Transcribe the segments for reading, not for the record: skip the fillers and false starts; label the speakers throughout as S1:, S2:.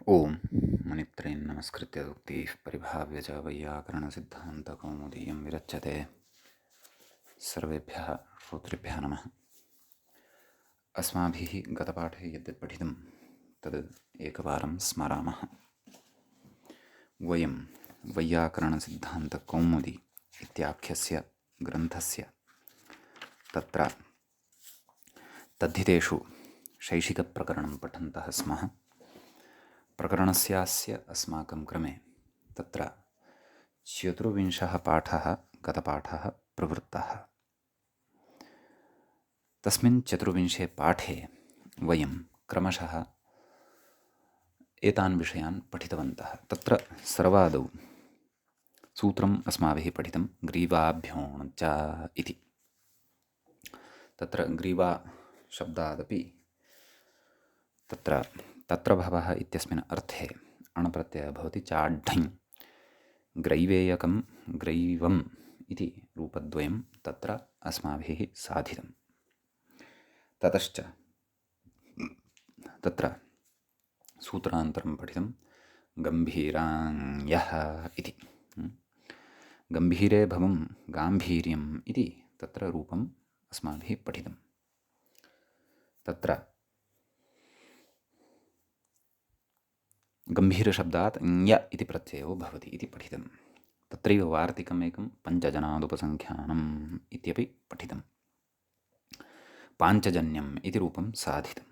S1: ओम मुनित्रयं नमस्कृत्य उक्तिः परिभाव्य च वैयाकरणसिद्धान्तकौमुदीयं विरच्यते। सर्वेभ्यः श्रोतृभ्यः नमः। अस्माभिः गतपाठे यद्यत् पठितं तद् एकवारं स्मरामः। वयं वैयाकरणसिद्धान्तकौमुदी इत्याख्यस्य ग्रन्थस्य तत्र तद्धितेषु शैशिकप्रकरणं पठन्तः स्मः। प्रकरणस्यास्य अस्माकं क्रमे तत्र चतुर्विंशः पाठः गतपाठः प्रवृत्तः। तस्मिन् चतुर्विंशे पाठे वयं क्रमशः एतान् विषयान् पठितवन्तः। तत्र सर्वादौ सूत्रम् अस्माभिः पठितं ग्रीवाभ्योऽणुच इति। तत्र ग्रीवा शब्दादपि तत्र तत्रभवः इत्यस्मिन् अर्थे अणप्रत्ययः भवति चाढ्ढञ्। ग्रैवेयकं ग्रैवम् इति रूपद्वयं तत्र अस्माभिः साधितं। ततश्च तत्र सूत्रान्तरं पठितं गम्भीराङ्यः इति। गम्भीरे भवं गाम्भीर्यम् इति तत्र रूपम् अस्माभिः पठितं। तत्र गम्भीरशब्दात् ञ इति प्रत्ययो भवति इति पठितं। तत्रैव वार्तिकमेकं पञ्चजनादुपसङ्ख्यानम् इत्यपि पठितं। पाञ्चजन्यम् इति रूपं साधितं।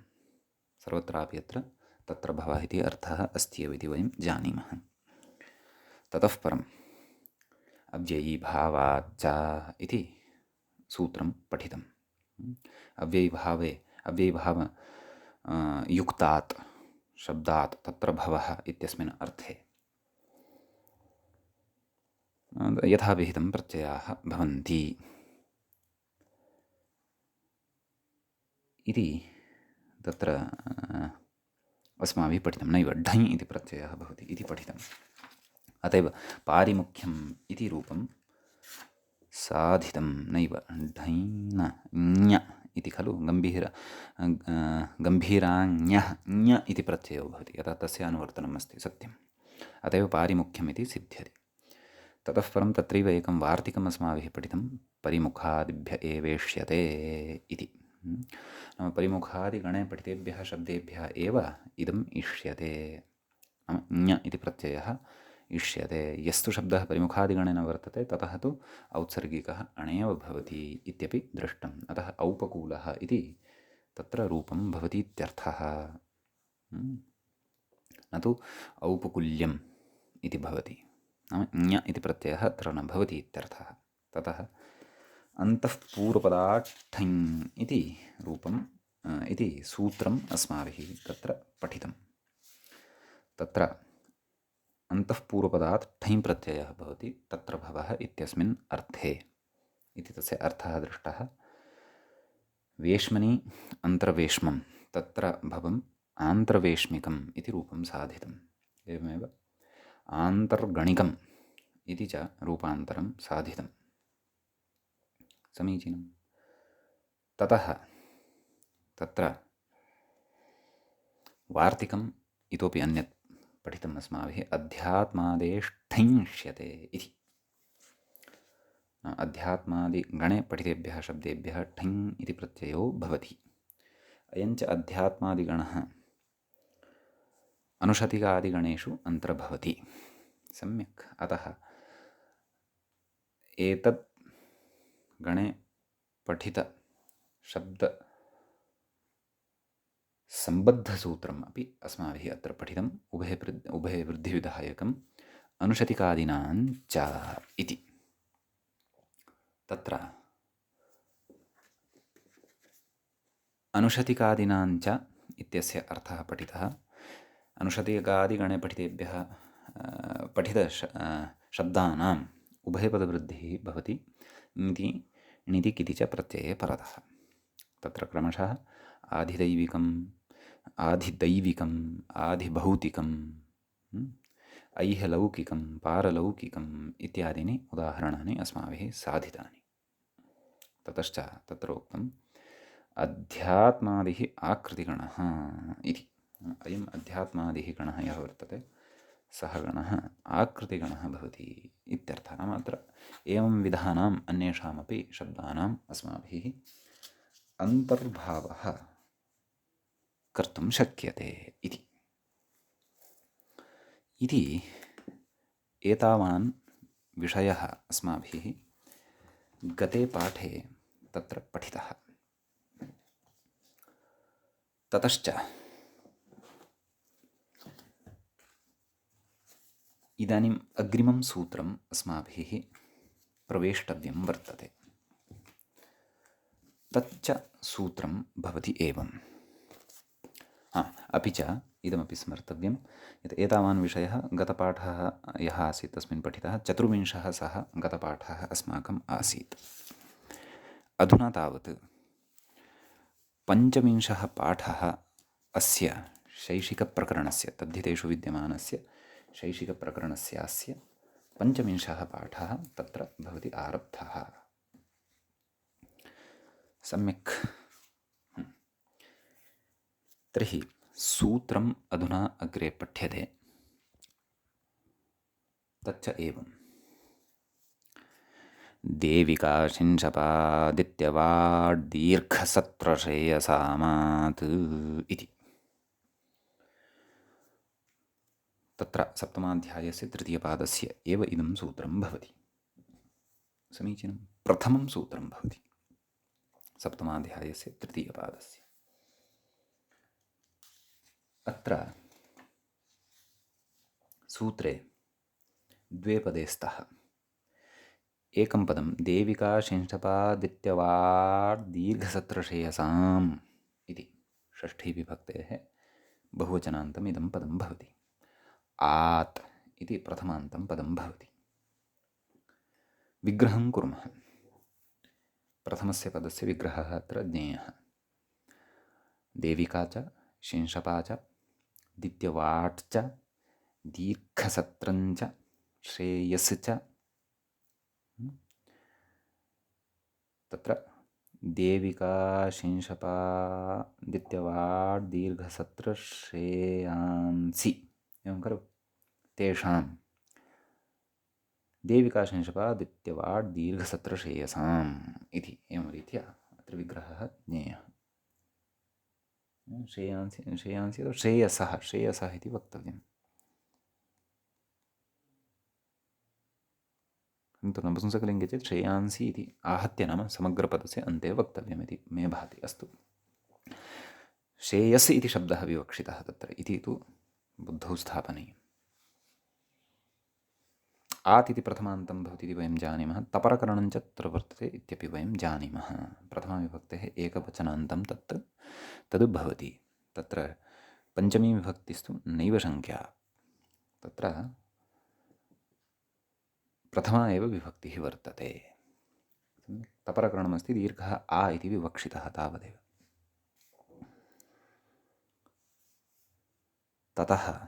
S1: सर्वत्रापि अत्र तत्र भवः इति अर्थः अस्त्येव इति वयं जानीमः। ततः परम् अव्ययीभावाच्च इति सूत्रं पठितम्। अव्ययीभाव युक्तात् शब्दात् तत्र भवः इत्यस्मिन् अर्थे यथाविहितं प्रत्ययाः भवन्ति इति तत्र अस्माभिः पठितं। नैव ढञ् इति प्रत्ययः भवति इति पठितम्। अत एव पारिमुख्यम् इति रूपं साधितं। नैव ढञ् ञ इति खलु गम्भीराङ्यः ञ इति प्रत्ययो भवति। यतः तस्य अनुवर्तनम् अस्ति सत्यम्। अत एव पारिमुख्यम् इति सिद्ध्यति। ततः परं तत्रैव एकं वार्तिकम् अस्माभिः पठितं परिमुखादिभ्य एवेष्यते इति। नाम परिमुखादिगणे पठितेभ्यः शब्देभ्यः एव इदम् इष्यते। नाम ञ इति प्रत्ययः इष्यते। यस्तु शब्दः परिमुखादिगणे न वर्तते ततः तु औत्सर्गिकः अणेव भवति इत्यपि दृष्टम्। अतः औपकूलः इति तत्र रूपं भवति इत्यर्थः। न तु औपकुल्यम् इति भवति। नाम ञ इति प्रत्ययः अत्र न भवति इत्यर्थः। ततः अन्तःपूर्वपदात् ठञ् इति रूपम् इति सूत्रम् अस्माभिः तत्र पठितं। तत्र अन्तःपूर्वपदात् ठञ् प्रत्ययः भवति तत्र भवः इत्यस्मिन् अर्थे इति तस्य अर्थः दृष्टः। वेश्मनि अन्तर्वेश्मं तत्र भवम् आन्तर्वेश्मिकम् इति रूपं साधितम्। एवमेव आन्तर्गणिकम् इति च रूपान्तरं साधितं। समीचीनं। ततः तत्र वार्तिकम् इतोपि अन्यत् पठितम् अस्माभिः अध्यात्मादेष्ठञ्ष्यते इति। अध्यात्मादिगणे पठितेभ्यः शब्देभ्यः ठञ् इति प्रत्ययो भवति। अयञ्च अध्यात्मादिगणः अनुशतिकादिगणेषु अन्तर्भवति। सम्यक्। अतः एतत् गणे पठितशब्दसम्बद्धसूत्रम् अपि अस्माभिः अत्र पठितम् उभयवृद्धिविधायकम् अनुशतिकादीनां च इति। तत्र अनुशतिकादीनां च इत्यस्य अर्थः पठितः। अनुशतिकादिगणे पठितेभ्यः शब्दानाम् उभयपदवृद्धिः भवति ङिति णिति किति च प्रत्यये परतः। तत्र क्रमशः आधिदैविकम् आधिदैविकम् आधिभौतिकम् ऐहलौकिकं पारलौकिकम् इत्यादीनि उदाहरणानि अस्माभिः साधितानि। ततश्च तत्र उक्तम् अध्यात्मादिः आकृतिगणः इति। अयम् अध्यात्मादिः गणः यः वर्तते सः गणः आकृतिगणः भवति इत्यर्थः। नाम अत्र एवं विधानाम् अन्येषामपि शब्दानाम् अस्माभिः अन्तर्भावः कर्तुं शक्यते इति एतावान् विषयः अस्माभिः गते पाठे तत्र पठितः। ततश्च इदानीम् अग्रिमं सूत्रम् अस्माभिः प्रवेष्टव्यं वर्तते। तच्च सूत्रं भवति एवम्। अपि च इदमपि स्मर्तव्यं यत् एतावान् विषयः गतपाठः यः आसीत् तस्मिन् पठितः 24 सः गतपाठः अस्माकम् आसीत्। अधुना तावत् 25 पाठः अस्य शैशिकप्रकरणस्य तद्धितेषु विद्यमानस्य शैशिकप्रकरणस्यास्य 25 पाठः तत्र भवति आरब्धः। सम्यक्। तर्हि सूत्रम् अधुना अग्रे पठ्यते। तच्च एवम्। देविका शिंशपादित्यवाड्दीर्घसत्रश्रेयसामात् इति। तत्र सप्तमाध्यायस्य तृतीयपादस्य एव इदं सूत्रं भवति। समीचीनं। प्रथमं सूत्रं भवति सप्तमाध्यायस्य तृतीयपादस्य। अत्र सूत्रे द्वे पदे स्तः। एकं पदं देविका शिंशपादित्यवाड्दीर्घसत्रश्रेयसाम् इति षष्ठीविभक्तेः बहुवचनान्तम् इदं पदं भवति। आत् इति प्रथमान्तं पदं भवति। विग्रहं कुर्मः। प्रथमस्य पदस्य विग्रहः अत्र ज्ञेयः। देविका च शिंशपा च दित्यवाट् च दीर्घसत्रं च श्रेयस् च। तत्र देविका शिंशपा दित्यवाट् दीर्घसत्रश्रेयांसि एवं खलु। तेषां देविका शिंशपा दित्यवाट् दीर्घसत्रश्रेयसाम् इति एवं रीत्या अत्र विग्रहः ज्ञेयः। श्रेयांसि श्रेयांसि अथवा श्रेयसः श्रेयसः इति वक्तव्यम्। किन्तु नपुंसकलिङ्गे चेत् श्रेयांसि इति आहत्य नाम समग्रपदस्य अन्ते वक्तव्यमिति मे भाति। अस्तु। श्रेयस् इति शब्दः विवक्षितः तत्र इति तु बुद्धौ स्थापनीयम्। आत् इति प्रथमान्तं भवति इति वयं जानीमः। तपरकरणं च तत्र वर्तते इत्यपि वयं जानीमः। प्रथमाविभक्तेः एकवचनान्तं तद् भवति। तत्र पञ्चमी विभक्तिस्तु नैव शङ्क्या। तत्र प्रथमा एव विभक्तिः वर्तते। तपरकरणमस्ति, दीर्घः आ इति विवक्षितः तावदेव। ततः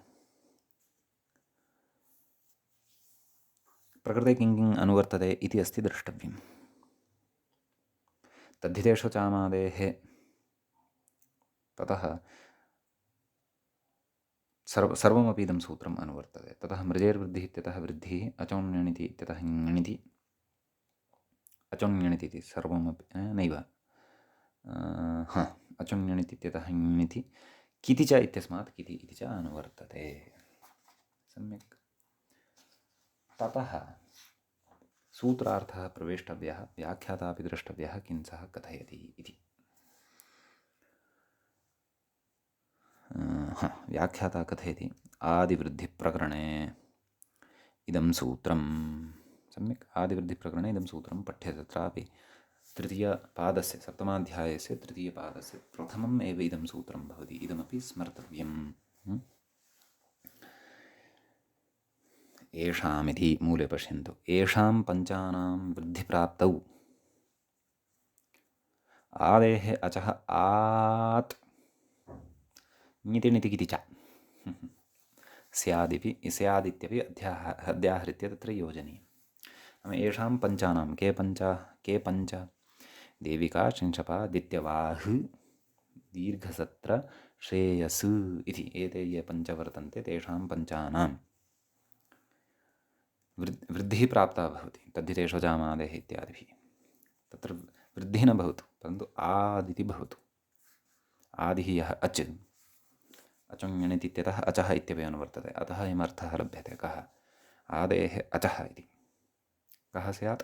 S1: प्रकृते किं किम् अनुवर्तते इति अस्ति द्रष्टव्यम्। तद्धितेषु चामादेः ततः सर्वमपि इदं सूत्रम् अनुवर्तते। ततः मृजेर्वृद्धिः इत्यतः वृद्धिः, अचोण्यणिति इत्यतः ङणिति, अचोण्यणिति इति सर्वमपि नैव अचोण्यणिति इत्यतः ङणिति, किति च इत्यस्मात् किति इति च अनुवर्तते। सम्यक्। ततः सूत्रार्थः प्रवेष्टव्यः, व्याख्यातापि द्रष्टव्यः, किं सः कथयति इति। व्याख्याता कथयति आदिवृद्धिप्रकरणे इदं सूत्रं। सम्यक्। आदिवृद्धिप्रकरणे इदं सूत्रं पठ्यते। तत्रापि तृतीयपादस्य सप्तमाध्यायस्य तृतीयपादस्य प्रथमम् एव इदं सूत्रं भवति। इदमपि स्मर्तव्यम्। येषामिति मूले पश्यन्तु। येषां पञ्चानां वृद्धिप्राप्तौ आदेः अचः आत् ङिति किति च स्यादित्यपि अध्याहृत्य तत्र योजनीयम्। नाम येषां पञ्चानां के पञ्च देविका शिंशपा दित्यवाह् दीर्घसत्र श्रेयस् इति एते ये पञ्च वर्तन्ते तेषां पञ्चानां वृद्धिः प्राप्ता भवति तद्धितेषजामादेः इत्यादिभिः। तत्र वृद्धिः न भवतु परन्तु आदिति भवतु। आदिः यः अच् अचुङ् इत्यतः अचः इत्यपि वर्तते, अतः अयमर्थः लभ्यते। कः? आदेः अचः इति कः स्यात्?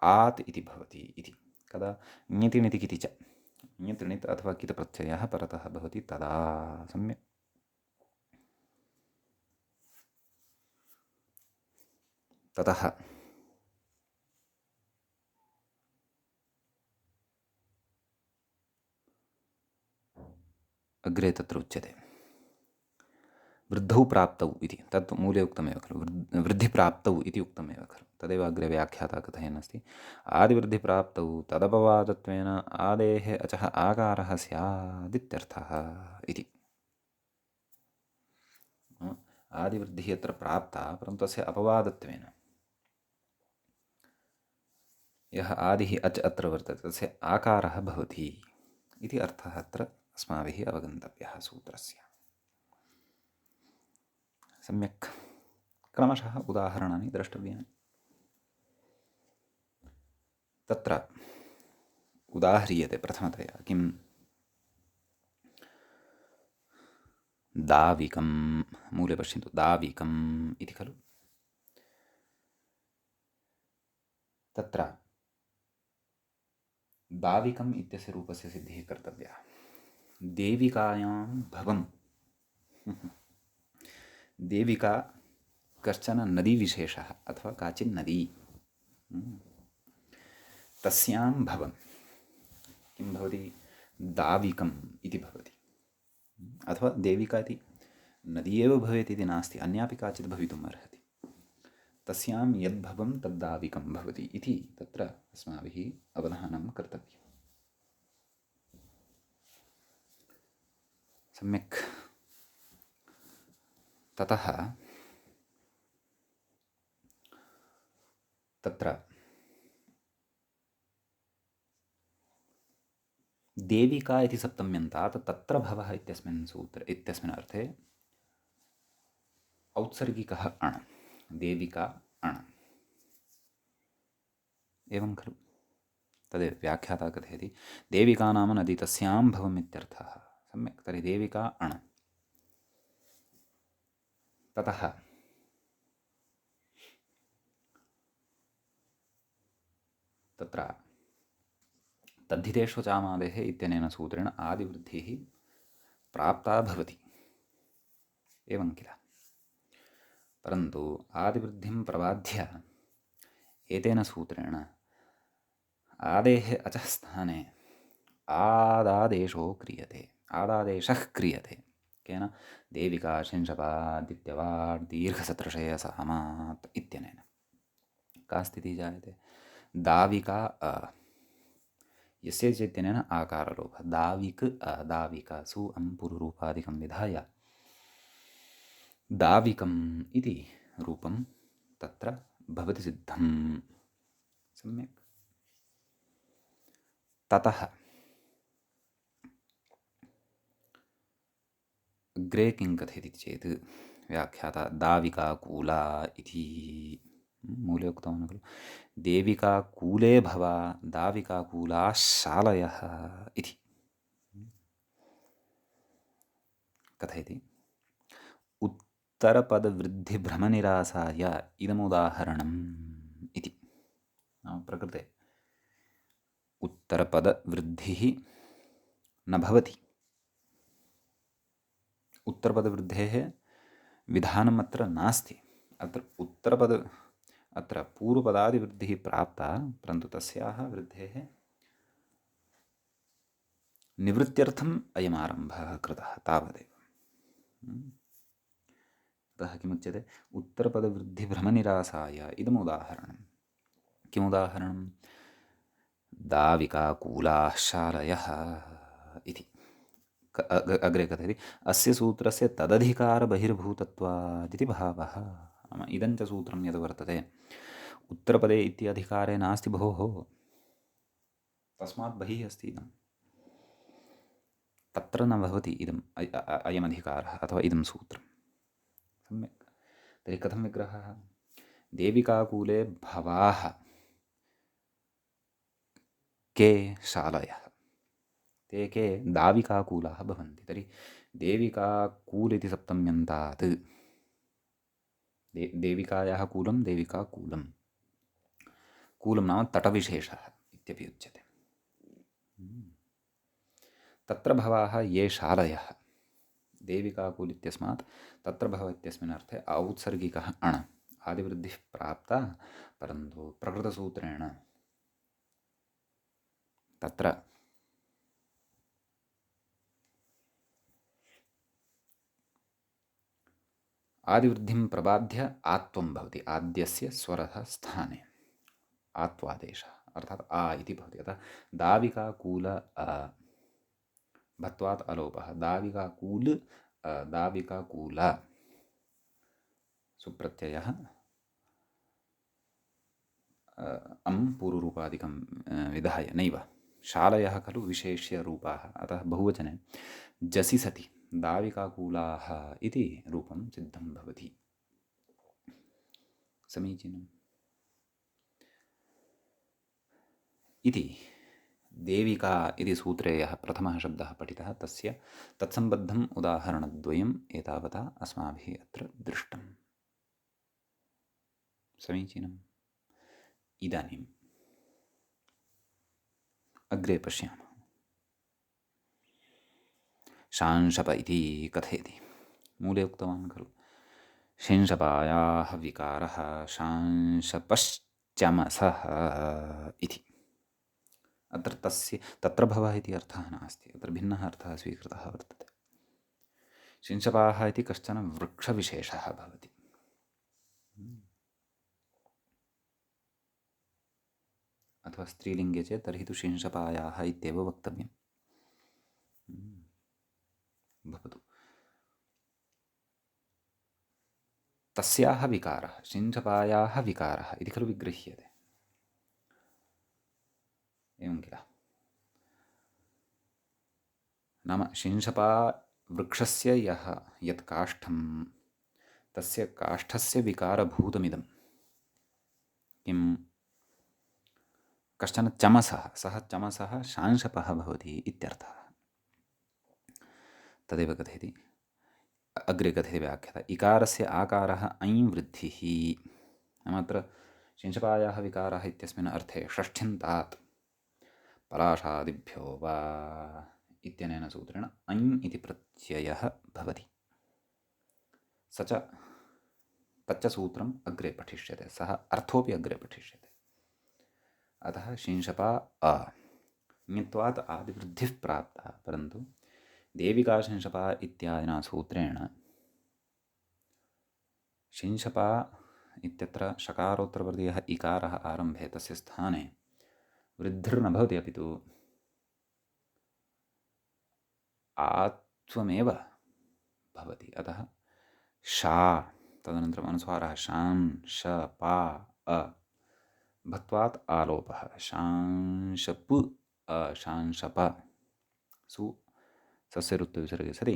S1: आत् इति भवति इति। कदा? ञिति किति च ञित् अथवा कित् प्रत्ययः परतः भवति तदा। सम्यक्। ततः अग्रे तत्र उच्यते वृद्धौ प्राप्तौ इति। तत् मूले उक्तमेव खलु, वृद्धिप्राप्तौ इति उक्तमेव खलु। तदेव अग्रे व्याख्याता कथयन्नस्ति। आदिवृद्धिप्राप्तौ तदपवादत्वेन आदेः अचः आकारः स्यादित्यर्थः इति। आदिवृद्धिः यत्र प्राप्ता परन्तु तस्य अपवादत्वेन यः आदिः अच् अत्र वर्तते तस्य आकारः भवति इति अर्थः अत्र अस्माभिः अवगन्तव्यः सूत्रस्य। सम्यक्। क्रमशः उदाहरणानि द्रष्टव्यानि। तत्र उदाह्रियते प्रथमतया किं? दाविकं। मूले पश्यन्तु, दाविकम् इति खलु। तत्र दाविकम् इत्यस्य रूपस्य सिद्धिः कर्तव्या। देविकायां भवं देविका कश्चन नदीविशेषः अथवा काचित् नदी, तस्यां भवं किं भवति? दाविकम् इति भवति। अथवा देविका इति नदी एव भवेत् इति नास्ति, अन्यापि काचित् भवितुम् अर्हति। तस्यां यद्भवं तद्दाविकं भवति इति तत्र अस्माभिः अवधानं कर्तव्यम्। सम्यक्। ततः तत्र देविका इति सप्तम्यन्तात् तत्र भवः इत्यस्मिन् सूत्रे इत्यस्मिन् अर्थे औत्सर्गिकः अण्, देविका अण्, एवं खलु। तदेव व्याख्याता कथयति देविका नाम नदी तस्यां भवम् इत्यर्थः। सम्यक्। तर्हि देविका अण्। ततः तत्र तद्धितेष्वचामादेः इत्यनेन सूत्रेण आदिवृद्धिः प्राप्ता भवति, एवं किल। परन्तु आदिवृद्धिं प्रबाध्य एतेन सूत्रेण आदेः अचः स्थाने आदादेशो क्रियते, आदादेशः क्रियते। केन? देविका शिंशपादित्यवाड् दीर्घसत्रशयसामात् इत्यनेन। का स्थितिः जायते? दाविका अ यस्य चैत्यनेन आकारलोपः। दाविक दाविका सु पुरुरूपादिकं विधाय दाविकम् इति रूपं तत्र भवति सिद्धम्। सम्यक्। ततः अग्रे किं कथयति चेत् व्याख्याता दाविका कूला इति मूले उक्तवान् खलु। देविका कूले भवा, दाविका कूला शालयः इति कथयति। उत्तरपदवृद्धिभ्रमनिरासाय इदमुदाहरणम् इति। नाम प्रकृते उत्तरपदवृद्धिः न भवति। उत्तरपदवृद्धेः विधानम् अत्र नास्ति। अत्र पूर्वपदादिवृद्धिः प्राप्ता, परन्तु तस्याः वृद्धेः निवृत्त्यर्थम् अयमारम्भः कृतः, तावदेव। अतः किमुच्यते? उत्तरपदवृद्धिभ्रमनिरासाय इदमुदाहरणं। किमुदाहरणं? दाविका कूलाः शालयः इति। अग्रे कथयति अस्य सूत्रस्य तदधिकारबहिर्भूतत्वादिति भावः। इदञ्च सूत्रं यद् वर्तते उत्तरपदे इत्यधिकारे नास्ति भोः, तस्मात् बहिः अस्ति इदम्। तत्र न भवति इदम् अयमधिकारः अथवा इदं सूत्रं। सम्यक्। तर्हि कथं विग्रहः? देविकाकूले भवाः के शालयः, ते के दाविकाकूलाः भवन्ति। तर्हि देविकाकूल इति सप्तम्यन्तात् देविकायाः कूलं देविकाकूलं, कूलं नाम तटविशेषः इत्यपि उच्यते। तत्र भवाः ये शालयः, देविकाकूल इत्यस्मात् तत्र भव इत्यस्मिन् अर्थे औत्सर्गिकः अण, आदिवृद्धिः प्राप्ता, परन्तु प्रकृतसूत्रेण तत्र आदिवृद्धिं प्रबाध्य आत्वं भवति। आद्यस्य स्वरः स्थाने आत्वादेशः अर्थात् आ इति भवति। अतः दाविकाकूल भत्वात् अलोपः, दाविकाकूल दाविकाकूल सुप्रत्ययः अं पूर्वरूपादिकं विधाय नैव। शालयः खलु विशेष्य रूपाः, अतः बहुवचने जसि सति दाविकाकूलाः इति रूपं सिद्धं भवति। समीचीनम्। इति देविका इति सूत्रे यः प्रथमः शब्दः पठितः तस्य तत्सम्बद्धम् उदाहरणद्वयम् एतावता अस्माभिः अत्र दृष्टम्। समीचीनम्। इदानीम् अग्रे पश्यामः। शांशप इति कथयति। मूले उक्तवान् खलु शिंशपायाः विकारः शांशपश्चमसः इति। अत्र तत्र भवः इति अर्थः नास्ति, अत्र भिन्नः अर्थः स्वीकृतः वर्तते। शिंशपाः इति कश्चन वृक्षविशेषः भवति। अथवा स्त्रीलिङ्गे चेत् तर्हि तु शिंशपायाः इत्येव वक्तव्यम्। भवतु। तस्याः विकारः, शिंशपायाः विकारः इति खलु विगृह्यते, एवं किल? नाम शिंशपा वृक्षस्य यत् काष्ठं तस्य काष्ठस्य विकारभूतमिदं किं कश्चन चमसः, सः चमसः शांशपः भवति इत्यर्थः। तदेव कथयति। अग्रे कथयति व्याख्याता इकारस्य आकारः ऐं वृद्धिः। नाम अत्र शिंशपायाः विकारः इत्यस्मिन् अर्थे षष्ठ्यन्तात् पलाशादिभ्यो वा इत्यनेन सूत्रेण ऐं इति प्रत्ययः भवति। तच्च सूत्रम् अग्रे पठिष्यते, सः अर्थोऽपि अग्रे पठिष्यते। अतः शिंशपा ङत्वात् आदिवृद्धिः प्राप्ता, परन्तु देविका शिंशपा इत्यादिना सूत्रेण शिंशपा इत्यत्र शकारोत्तरवर्तीयः इकारः आरम्भे तस्य स्थाने वृद्धिर्न भवति, अपि तु आत्वमेव भवति। अतः शा तदनन्तरम् अनुस्वारः शां श पा भत्वात् आलोपः शांशपु शांशप सु सस्यऋत्वविसर्गे सति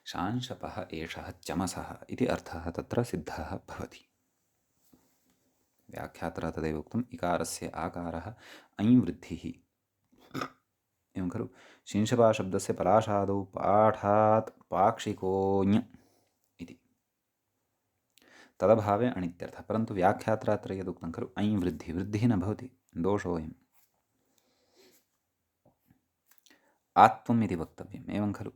S1: शांशपः एषः चमसः इति अर्थः तत्र सिद्धः भवति। व्याख्यातरा तदेव उक्तम् इकारस्य आकारः ऐं वृद्धिः। एवं खलु शिंशपाशब्दस्य पलाशादौ पाठात् पाक्षिको ञ इति तदभावे अणित्यर्थः, परन्तु व्याख्यात्रा अत्र यदुक्तं खलु ऐं वृद्धिः, वृद्धिः न भवति, दोषोऽयम्। आत्वम् इति वक्तव्यम्, एवं खलु?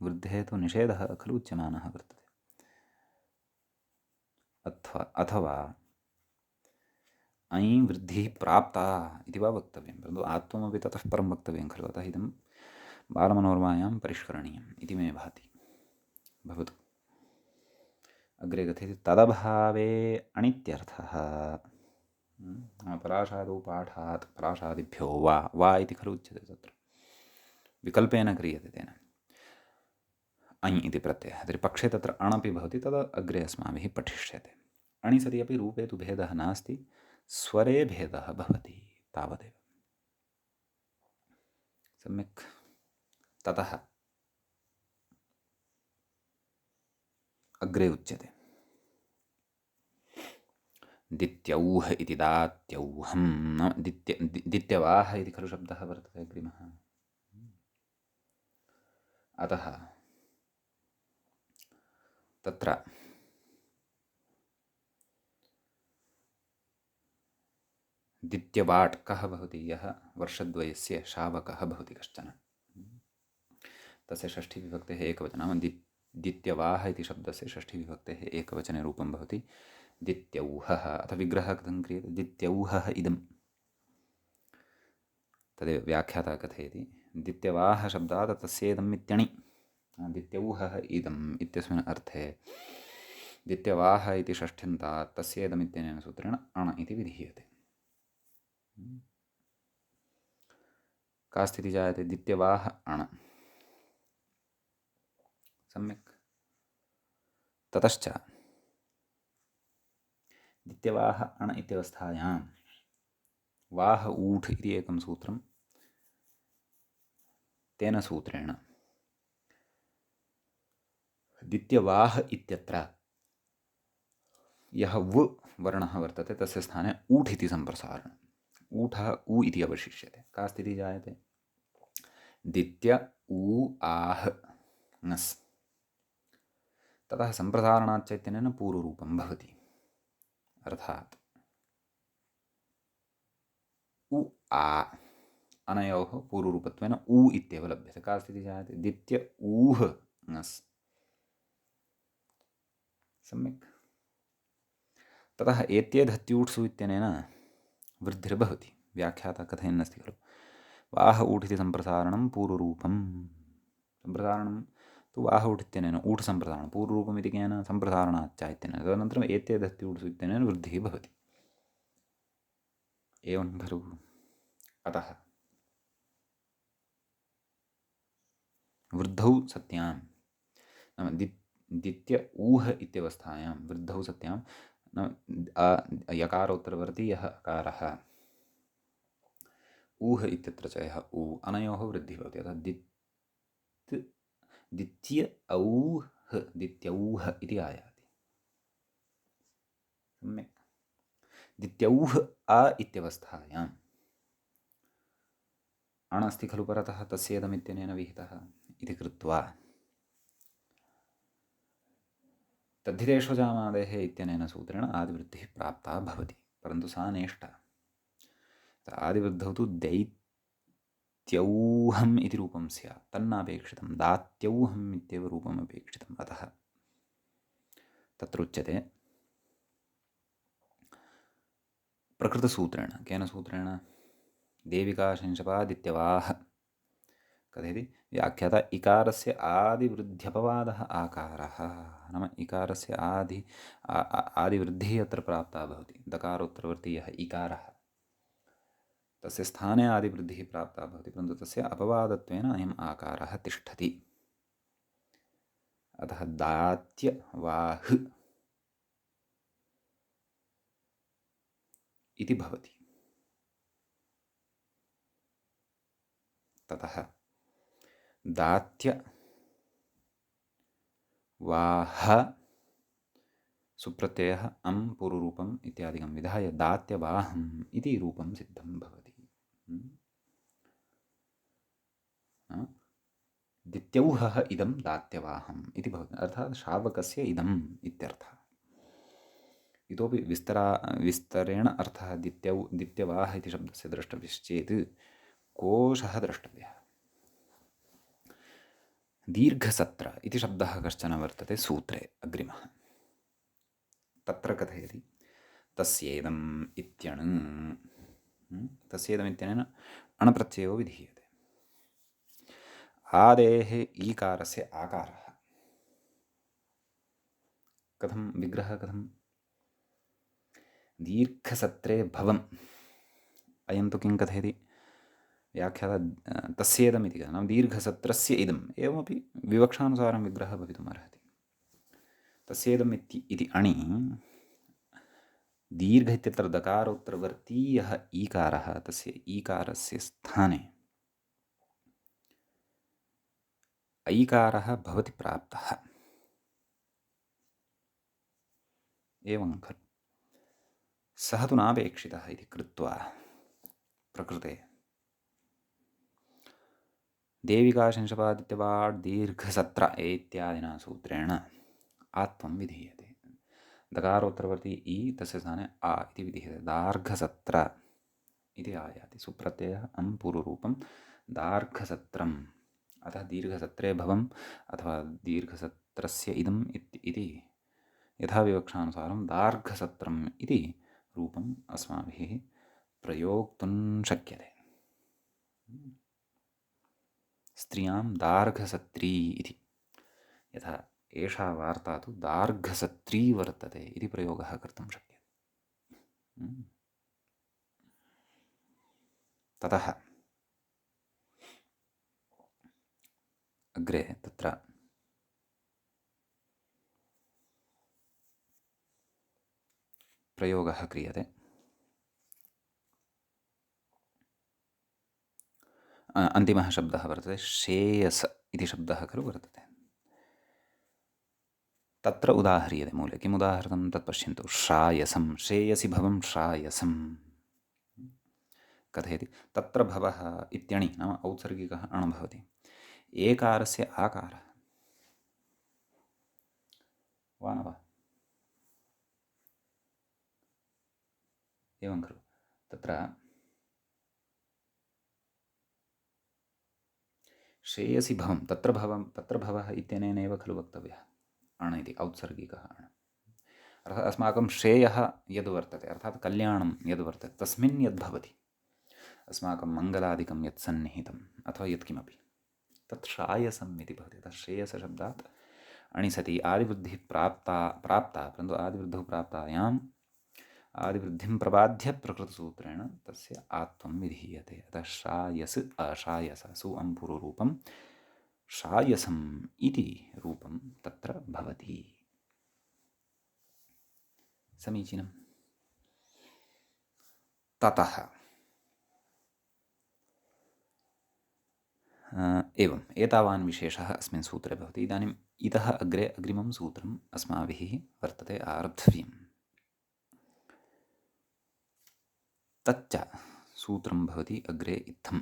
S1: वृद्धेः तु निषेधः खलु उच्यमानः वर्तते। अथवा ऐं वृद्धिः प्राप्ता इति वा वक्तव्यं, परन्तु आत्वमपि ततः परं वक्तव्यं खलु। अतः इदं बालमनोरमायां परिष्करणीयम् इति मे भाति। भवतु। अग्रे कथयति तदभावे अणित्यर्थः। पराशादौ पाठात् पराशादिभ्यो वा इति खलु उच्यते, तत्र विकल्पेन क्रियते तेन ऐ इति प्रत्ययः। तर्हि पक्षे तत्र अणपि भवति, तद् अग्रे अस्माभिः पठिष्यते। अणि सति अपि रूपे तु भेदः नास्ति, स्वरे भेदः भवति तावदेव। सम्यक्। ततः अग्रे उच्यते दित्यौः इति दात्यौहं न दित्यवाः इति खलु शब्दः वर्तते अग्रिमः। अतः तत्र दित्यवाट् कः भवति? यः वर्षद्वयस्य शावकः भवति कश्चन, तस्य षष्ठीविभक्तेः एकवचनं दित्यवाः इति शब्दस्य षष्ठीविभक्तेः एकवचने रूपं भवति दित्यौहः। अथ विग्रहः कथं क्रियते? दित्यौहः इदं, तदेव व्याख्याता कथयति। दित्यवाः शब्दात् तस्येदम् इत्यणि, दित्यौहः इदम् इत्यस्मिन् अर्थे दित्यवाः इति षष्ठ्यन्तात् तस्येदम् इत्यनेन सूत्रेण अण इति विधीयते। का स्थितिः जायते? दित्यवाः अण। सम्यक्। ततश्च दित्यवाः अण इत्यवस्थायां वाह ऊठ् इति एकं सूत्रं, तेन सूत्रेण दित्यवाह इत्यत्र यः व वर्णः वर्तते तस्य स्थाने ऊठ् इति सम्प्रसारणम्, ऊठः उ इति अवशिष्यते। का स्थितिः जायते? दित्य ऊ आह ङस्, ततः सम्प्रसारणाच्च इत्यनेन पूर्वरूपं भवति। अर्थात् उ आ अनयोः पूर्वरूपत्वेन उ इत्येव लभ्यते। का स्थितिः जायते? दित्य ऊह ङस्। सम्यक्। ततः एत्येधत्यूट्सु इत्यनेन वृद्धिर्भवति। व्याख्याता कथयन्नस्ति खलु वाह ऊठ् इति सम्प्रसारणं पूर्वरूपं। सम्प्रसारणं तु वाह ऊठ् इत्यनेन ऊठ् सम्प्रसारणं, पूर्वरूपम् इति केन? सम्प्रसारणाच्च इत्यनेन। तदनन्तरम् एत्येधत्यूट्सु इत्यनेन वृद्धिः भवति। एवं खलु? अतः वृद्धौ सत्यां नाम दित्य ऊह इत्यवस्थायां वृद्धौ सत्यां नाम यकारोत्तरवर्ती यः अकारः ऊह इत्यत्र च यः ऊ, अनयोः वृद्धिः भवति। अतः दित्य औह दित्यौह इति आयाति। सम्यक्। दित्यौह अ इत्यवस्थायाम् अण अस्ति खलु परतः, तस्येदमित्यनेन विहितः इति कृत्वा तद्धितेष्वजामादेः इत्यनेन सूत्रेण आदिवृद्धिः प्राप्ता भवति। परन्तु सा नेष्टा। आदिवृद्धौ तु दैत्यौहम् इति रूपं स्यात्, तन्नापेक्षितं, दात्यौहम् इत्येव रूपम् अपेक्षितम्। अतः तत्र उच्यते प्रकृतसूत्रेण। केन सूत्रेण? देविकाशंशपादित्यवाः कथयति व्याख्याता इकारस्य आदिवृद्ध्यपवादः आकारः, नाम इकारस्य आदिवृद्धिः अत्र प्राप्ता भवति। दकारोत्तरवर्ती यः इकारः तस्य स्थाने आदिवृद्धिः प्राप्ता भवति, परन्तु तस्य अपवादत्वेन अयम् आकारः तिष्ठति। अतः दात्यवाह् इति भवति। ततः दात्यवाह सुप्रत्ययः अं पूर्वरूपम् इत्यादिकं विधाय दात्यवाहम् इति रूपं सिद्धं भवति। दित्यौहः इदं दात्यवाहम् इति भवति। अर्थात् शावकस्य इदम् इत्यर्थः। इतोपि विस्तरेण अर्थः दित्यवाह इति शब्दस्य द्रष्टव्यश्चेत् कोशः द्रष्टव्यः। दीर्घसत्र इति शब्दः कश्चन वर्तते सूत्रे अग्रिमः। तत्र कथयति तस्येदम् इत्यण्, तस्येदमित्यनेन अणप्रत्ययो विधीयते। आदेः ईकारस्य आकारः कथं विग्रहः कथं? दीर्घसत्रे भवम्। अयं तु किं कथयति व्याख्याता? तस्येदमिति नाम दीर्घसत्रस्य इदम्, एवमपि विवक्षानुसारं विग्रहः भवितुम् अर्हति। तस्येदम् इति अणि दीर्घ इत्यत्र दकारोत्तरवर्ती यः ईकारः तस्य ईकारस्य स्थाने ऐकारः भवति प्राप्तः। एवं खलु। सः तु नापेक्षितः इति कृत्वा प्रकृते देविकाशंशपादित्यवाड् दीर्घसत्र इत्यादिना सूत्रेण आत्वं विधीयते। दकारोत्तरवर्ती इ तस्य स्थाने आ इति विधीयते। दार्घसत्र इति आयाति। सुप्रत्ययः अं पूर्वरूपं दार्घसत्रम्। अतः दीर्घसत्रे भवम् अथवा दीर्घसत्रस्य इदम् इति यथा विवक्षानुसारं दार्घसत्रम् इति रूपम् अस्माभिः प्रयोक्तुं शक्यते। स्त्रियां दार्घसत्री इति यथा एषा वार्ता तु दार्घसत्री वर्तते इति प्रयोगः कर्तुं शक्यते। ततः अग्रे तत्र प्रयोगः क्रियते। अन्तिमः शब्दः वर्तते श्रेयस इति शब्दः खलु वर्तते। तत्र उदाह्रियते मूले। किम् उदाहृतं तत् पश्यन्तु। श्रायसं श्रेयसि भवं श्रायसं कथयति। तत्र भवः इत्यणि नाम औत्सर्गिकः अण् भवति। एकारस्य आकारः वा न वा? एवं खलु। तत्र श्रेयसि भवं तत्र भवः इत्यनेनैव खलु वक्तव्यः। अण् इति औत्सर्गिकः अण्। अर्थात् अस्माकं श्रेयः यद् वर्तते अर्थात् कल्याणं यद् वर्तते तस्मिन् यद् भवति अस्माकं मङ्गलादिकं यत् सन्निहितम् अथवा यत्किमपि तत् श्रायसम् इति भवति। तत् श्रेयसशब्दात् अणि सति आदिवृद्धिः प्राप्ता परन्तु आदिवृद्धौ प्राप्तायाम् आदिवृद्धिं प्रबाध्य प्रकृतसूत्रेण तस्य आत्वं विधीयते। अतः श्रायस अश्रायस सु अं पूर्वरूपं श्रायसम् इति रूपं तत्र भवति। समीचीनम्। ततः एवम् एतावान् विशेषः अस्मिन् सूत्रे भवति। इदानीम् इतः अग्रे अग्रिमं सूत्रम् अस्माभिः वर्तते आरब्धव्यम्। तच्च सूत्रं भवति अग्रे इत्थम्।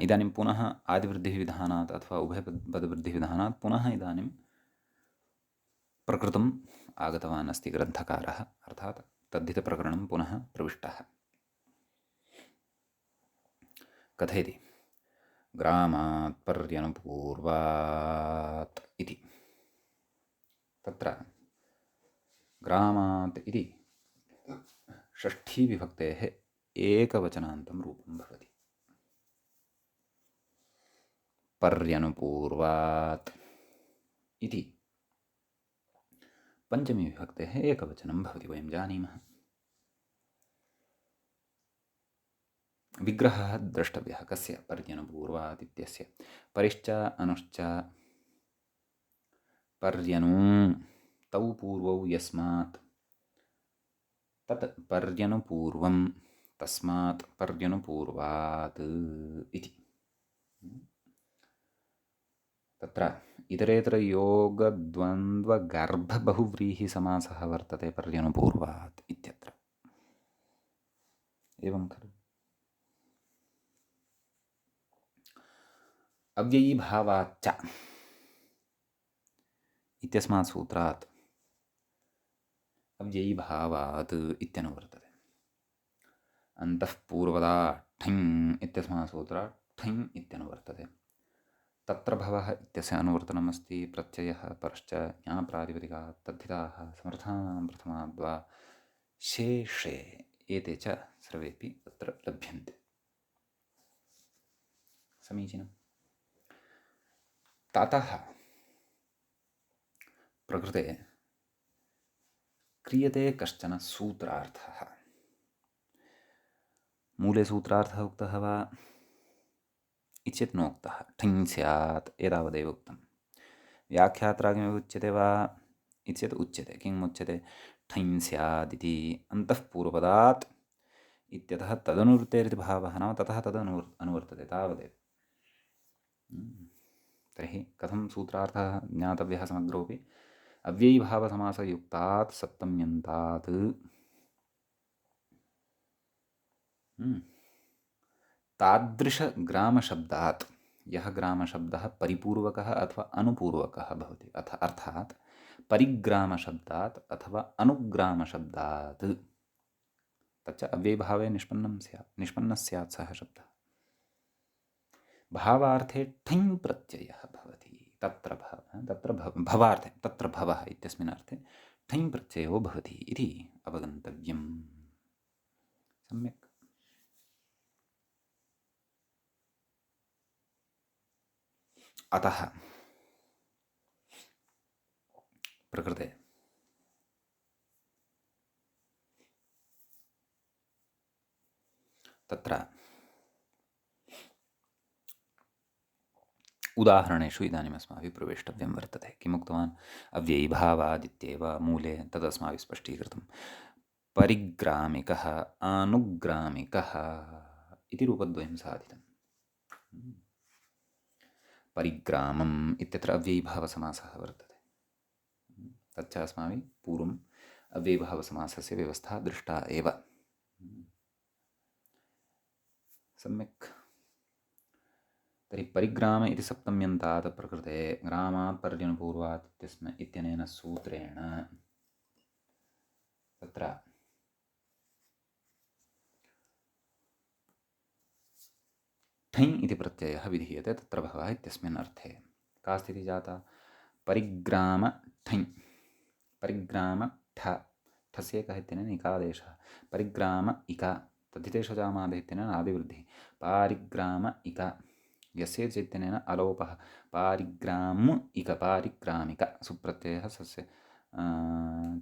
S1: इदानीं पुनः आदिवृद्धिविधानात् अथवा उभयपदवृद्धिविधानात् पुनः इदानीं प्रकृतम् आगतवान् अस्ति ग्रन्थकारः। अर्थात् तद्धितप्रकरणं पुनः प्रविष्टः। कथयति ग्रामात् पर्यनुपूर्वात् इति। तत्र ग्रामात् इति षष्ठीविभक्तेः एकवचनान्तं रूपं भवति। पर्यनुपूर्वात् इति पञ्चमीविभक्तेः एकवचनं भवति। वयं जानीमः। विग्रहः द्रष्टव्यः कस्य पर्यनुपूर्वात् इत्यस्य। परिश्च अनुश्च पर्यनु तौ पूर्वौ यस्मात् तत् पर्यनुपूर्वं तस्मात् पर्यनुपूर्वात् इति। तत्र इतरेतरयोगद्वन्द्वगर्भबहुव्रीहिसमासः वर्तते पर्यनुपूर्वात् इत्यत्र। एवं खलु। अव्ययीभावाच्च इत्यस्मात् सूत्रात् अव्ययीभावात् इत्यनुवर्तते। अन्तः पूर्वदा ठिङ् इत्यस्मात् सूत्रात् ठिङ् इत्यनुवर्तते। तत्र भवः इत्यस्य अनुवर्तनमस्ति। प्रत्ययः परश्च ज्ञाप्रातिपदिकात् तद्धिताः समर्थानां प्रथमाद्वा शेषे एते च सर्वेपि तत्र लभ्यन्ते। समीचीनम्। ततः प्रकृते क्रियते कश्चन सूत्रार्थः। मूले सूत्रार्थः उक्तः वा इत्येतत् नोक्तः। ठिङ् स्यात् एतावदेव उक्तं। व्याख्यात्रा किमपि उच्यते वा इत्येतत् उच्यते। किम् उच्यते? ठञ् स्यादिति अन्तःपूर्वपदात् इत्यतः तदनुवृत्तेरिति भावः नाम ततः अनुवर्तते तावदेव। तर्हि कथं सूत्रार्थः ज्ञातव्यः समग्रोऽपि अव्ययीभावसमासयुक्तात् सप्तम्यन्तात् तादृशग्रामशब्दात् यः ग्रामशब्दः परिपूर्वकः अथवा अनुपूर्वकः भवति अर्थात् परिग्रामशब्दात् अथवा अनुग्रामशब्दात् तच्च अव्ययीभावे निष्पन्नः स्यात् सः शब्दः। भावार्थे ठञ् प्रत्ययः भवति तत्र भवार्थे तत्र भवः इत्यस्मिन् अर्थे ठञ् प्रत्ययो भवति इति अवगन्तव्यम्। सम्यक्। अतः प्रकृते तत्र उदाहरणेषु इदानीम् अस्माभिः प्रवेष्टव्यं वर्तते। किमुक्तवान्? अव्ययीभावादित्येव मूले तदस्माभिः स्पष्टीकृतं। परिग्रामिकः अनुग्रामिकः इति रूपद्वयं साधितं। परिग्रामम् इत्यत्र अव्ययीभावसमासः वर्तते। तच्च अस्माभिः पूर्वम् अव्ययीभावसमासस्य व्यवस्था दृष्टा एव। सम्यक्। तर्हि परिग्राम इति सप्तम्यन्तात् प्रकृते ग्रामात् पर्यनुपूर्वात् इत्यनेन सूत्रेण तत्र ठञ् इति प्रत्ययः विधीयते तत्र भवः इत्यस्मिन् अर्थे। का स्थितिः जाता? परिग्राम ठञ् परिग्राम ठ ठस्य एकः इत्यनेन इकादेशः परिग्राम इका तद्धितेषजामादः इत्यनेन आदिवृद्धिः पारिग्राम इका यस्य चैत्यनेन अलोपः पारिग्राम इक पारिग्रामिक सुप्रत्ययः सस्य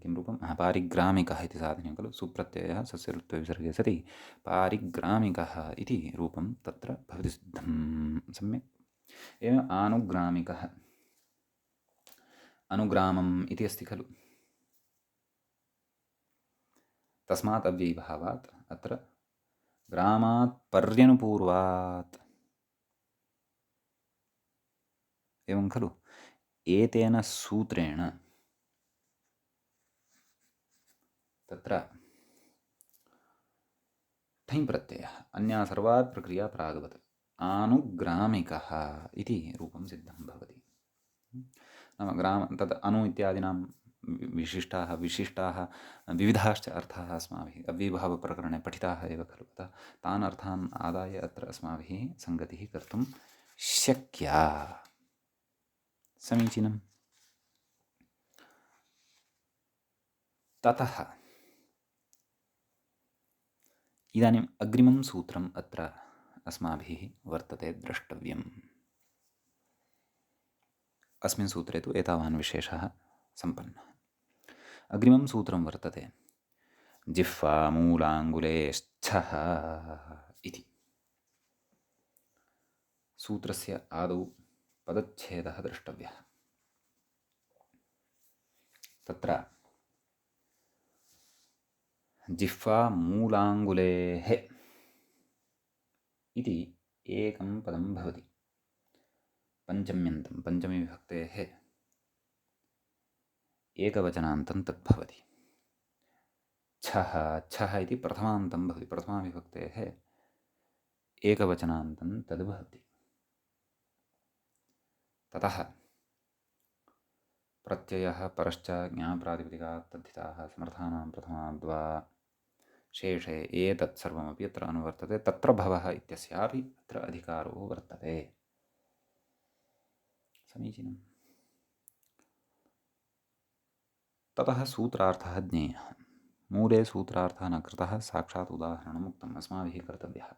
S1: किं रूपं पारिग्रामिकः इति साधनीयं खलु। सुप्रत्ययः सस्य ऋत्वविसर्गे सति पारिग्रामिकः इति रूपं तत्र भवति सिद्धं। सम्यक्। एवम् आनुग्रामिकः अनुग्रामम् इति अस्ति खलु। तस्मात् अव्ययीभावात् अत्र ग्रामात् पर्यनुपूर्वात् एवं खलु। एतेन सूत्रेण तत्र ठञ् प्रत्ययः अन्या सर्वात् प्रक्रिया प्रागवत् आनुग्रामिकः इति रूपं सिद्धं भवति। नाम ग्राम तद् अनु इत्यादीनां विशिष्टाः विविधाश्च अर्थाः अस्माभिः अव्ययीभावप्रकरणे पठिताः एव खलु। अतः तान् अर्थान् आदाय अत्र अस्माभिः सङ्गतिः कर्तुं शक्या। समीचीनम्। ततः इदानीम् अग्रिमं सूत्रम् अत्र अस्माभिः वर्तते द्रष्टव्यम्। अस्मिन् सूत्रे तु एतावान् विशेषः सम्पन्नः। अग्रिमं सूत्रं वर्तते जिह्वामूलाङ्गुले स्थः इति। सूत्रस्य आदौ पदच्छेदः द्रष्टव्यः। तत्र जिह्वामूलाङ्गुलेः इति एकं पदं भवति। पञ्चम्यन्तं पञ्चमीविभक्तेः एकवचनान्तं तद्भवति। छः छः इति प्रथमान्तं भवति। प्रथमाविभक्तेः एकवचनान्तं तद् भवति। ततः प्रत्ययः परश्च ज्ञाप्रातिपदिकात् तद्धिताः समर्थानां प्रथमाद्वा शेषे एतत् सर्वमपि अत्र अनुवर्तते। तत्र भवः इत्यस्यापि अत्र अधिकारो वर्तते। समीचीनम्। ततः सूत्रार्थः ज्ञेयः। मूले सूत्रार्थः न कृतः, साक्षात् उदाहरणम् उक्तम् अस्माभिः कर्तव्यः।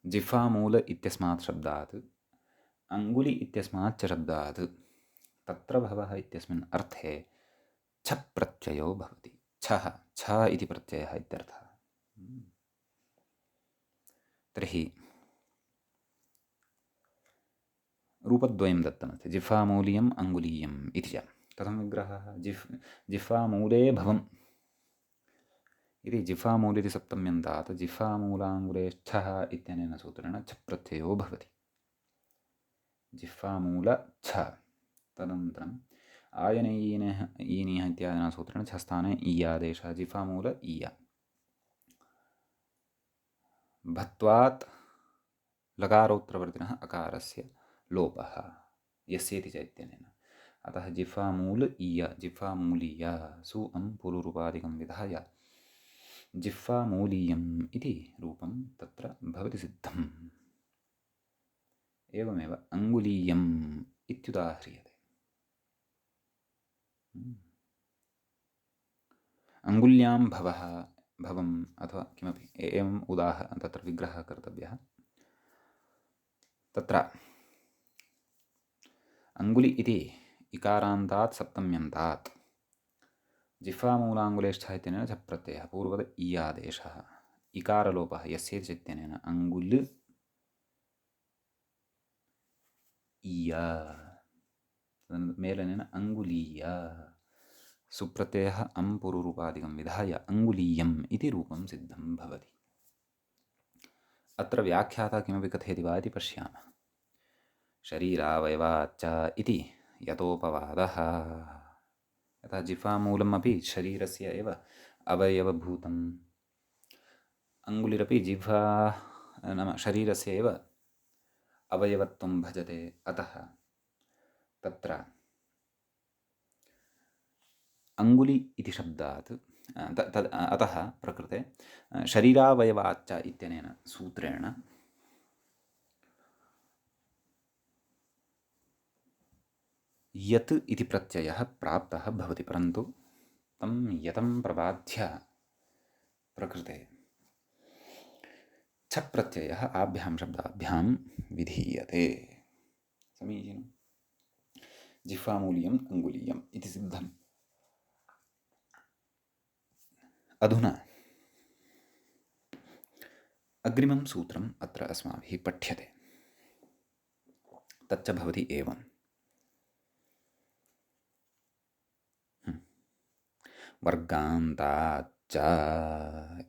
S1: जिह्वामूल इत्यस्मात् शब्दात् अङ्गुलि इत्यस्मात् च शब्दात् तत्र भवः इत्यस्मिन् अर्थे छ प्रत्ययो भवति। छः छ इति प्रत्ययः इत्यर्थः। तर्हि रूपद्वयं दत्तमस्ति जिह्वामूलीयम् अङ्गुलीयम् इति च। कथं विग्रहः? जिह्वामूले भवम् इति जिह्वामूलिति सप्तम्यन्तात् जिह्वामूलाङ्गुले छः इत्यनेन सूत्रेण छ प्रत्ययो भवति। जिह्वामूल छ। तदनन्तरम् आयनयीनः ईनिः इत्यादिना सूत्रेण छस्थाने ईयादेशः जिह्वामूल ईय। भत्वात् लकारोत्तरवर्तिनः अकारस्य लोपः यस्येति च इत्यनेन। अतः जिह्वामूल ईय जिह्वामूलीय सु अं पूर्वरूपादिकं विधाय जिह्वामूलीयम् इति रूपं तत्र भवति सिद्धम्। एवमेव अङ्गुलीयम् इत्युदाह्रियते। अङ्गुल्यां भवः भवम् अथवा किमपि एवम् तत्र विग्रहः कर्तव्यः। तत्र अङ्गुलि इति इकारान्तात् सप्तम्यन्तात् जिह्वामूलाङ्गुलेष्ठः इत्यनेन च प्रत्ययः पूर्वद ईयादेशः इकारलोपः यस्येति च इत्यनेन अङ्गुल् ईय मेलनेन अङ्गुलीय सुप्रत्ययः अं पूर्वरूपादिकं विधाय अङ्गुलीयम् इति रूपं सिद्धं भवति। अत्र व्याख्याता किमपि कथयति वा इति पश्यामः। शरीरावयवाच्च इति यतोपवादः। यथा जिह्वामूलम् अपि शरीरस्य एव अवयवभूतम्, अङ्गुलिरपि जिह्वा नाम शरीरस्य एव अवयवत्वं भजते। अतः तत्र अङ्गुलि इति शब्दात् अतः प्रकृते शरीरावयवाच्च इत्यनेन सूत्रेण यत् इति प्रत्ययः प्राप्तः भवति, परन्तु तं यतं प्रबाध्य प्रकृते छ प्रत्ययः आभ्यां शब्दाभ्यां विधीयते। समीचीनं। जिह्वामूलीयम् अङ्गुलीयम् इति सिद्धम्। अधुना अग्रिमं सूत्रम् अत्र अस्माभिः पठ्यते। तच्च भवति एवम्। वर्गान्ताच्च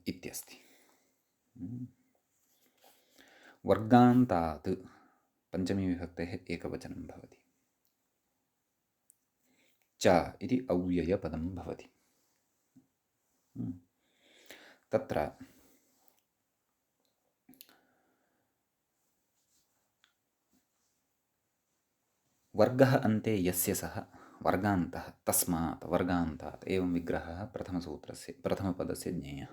S1: इत्यस्ति। वर्गान्तात् पञ्चमी विभक्तेः एकवचनं भवति। च इति अव्ययपदं भवति। तत्र वर्गः अन्ते यस्य सः वर्गान्तः तस्मात् वर्गान्तात् एवं विग्रहः प्रथमसूत्रस्य प्रथमपदस्य ज्ञेयः।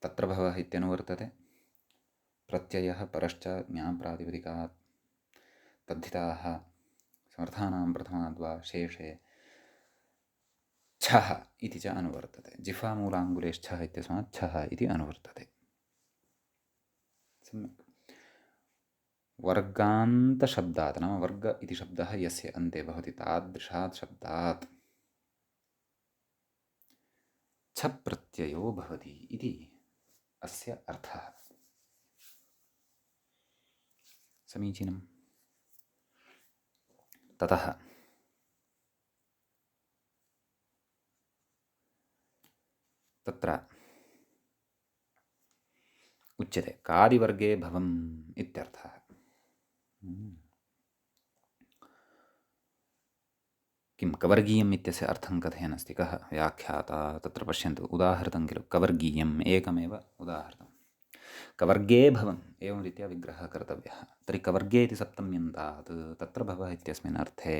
S1: तत्र भवः इत्यनुवर्तते। प्रत्ययः परश्च ज्ञाप्रातिपदिकात् तद्धिताः समर्थानां प्रथमाद्वा शेषे छः इति च अनुवर्तते। जिह्वामूलाङ्गुलेश्छः इत्यस्मात् छः इति अनुवर्तते। सम्यक्। वर्गान्तशब्दात् नाम वर्ग इति शब्दः यस्य अन्ते भवति तादृशात् शब्दात् छ प्रत्ययो भवति इति अस्य अर्थः। समीचीनं। ततः तत्र उच्यते कादिवर्गे भवम् इत्यर्थः। किं कवर्गीयम् इत्यस्य अर्थं कथयन् अस्ति कः व्याख्याता? तत्र पश्यन्तु, उदाहृतं खलु कवर्गीयम् एकमेव उदाहृतं। कवर्गे भवम् एवं रीत्या विग्रहः कर्तव्यः। तर्हि कवर्गे इति सप्तम्यन्तात् तत्र भवः इत्यस्मिन् अर्थे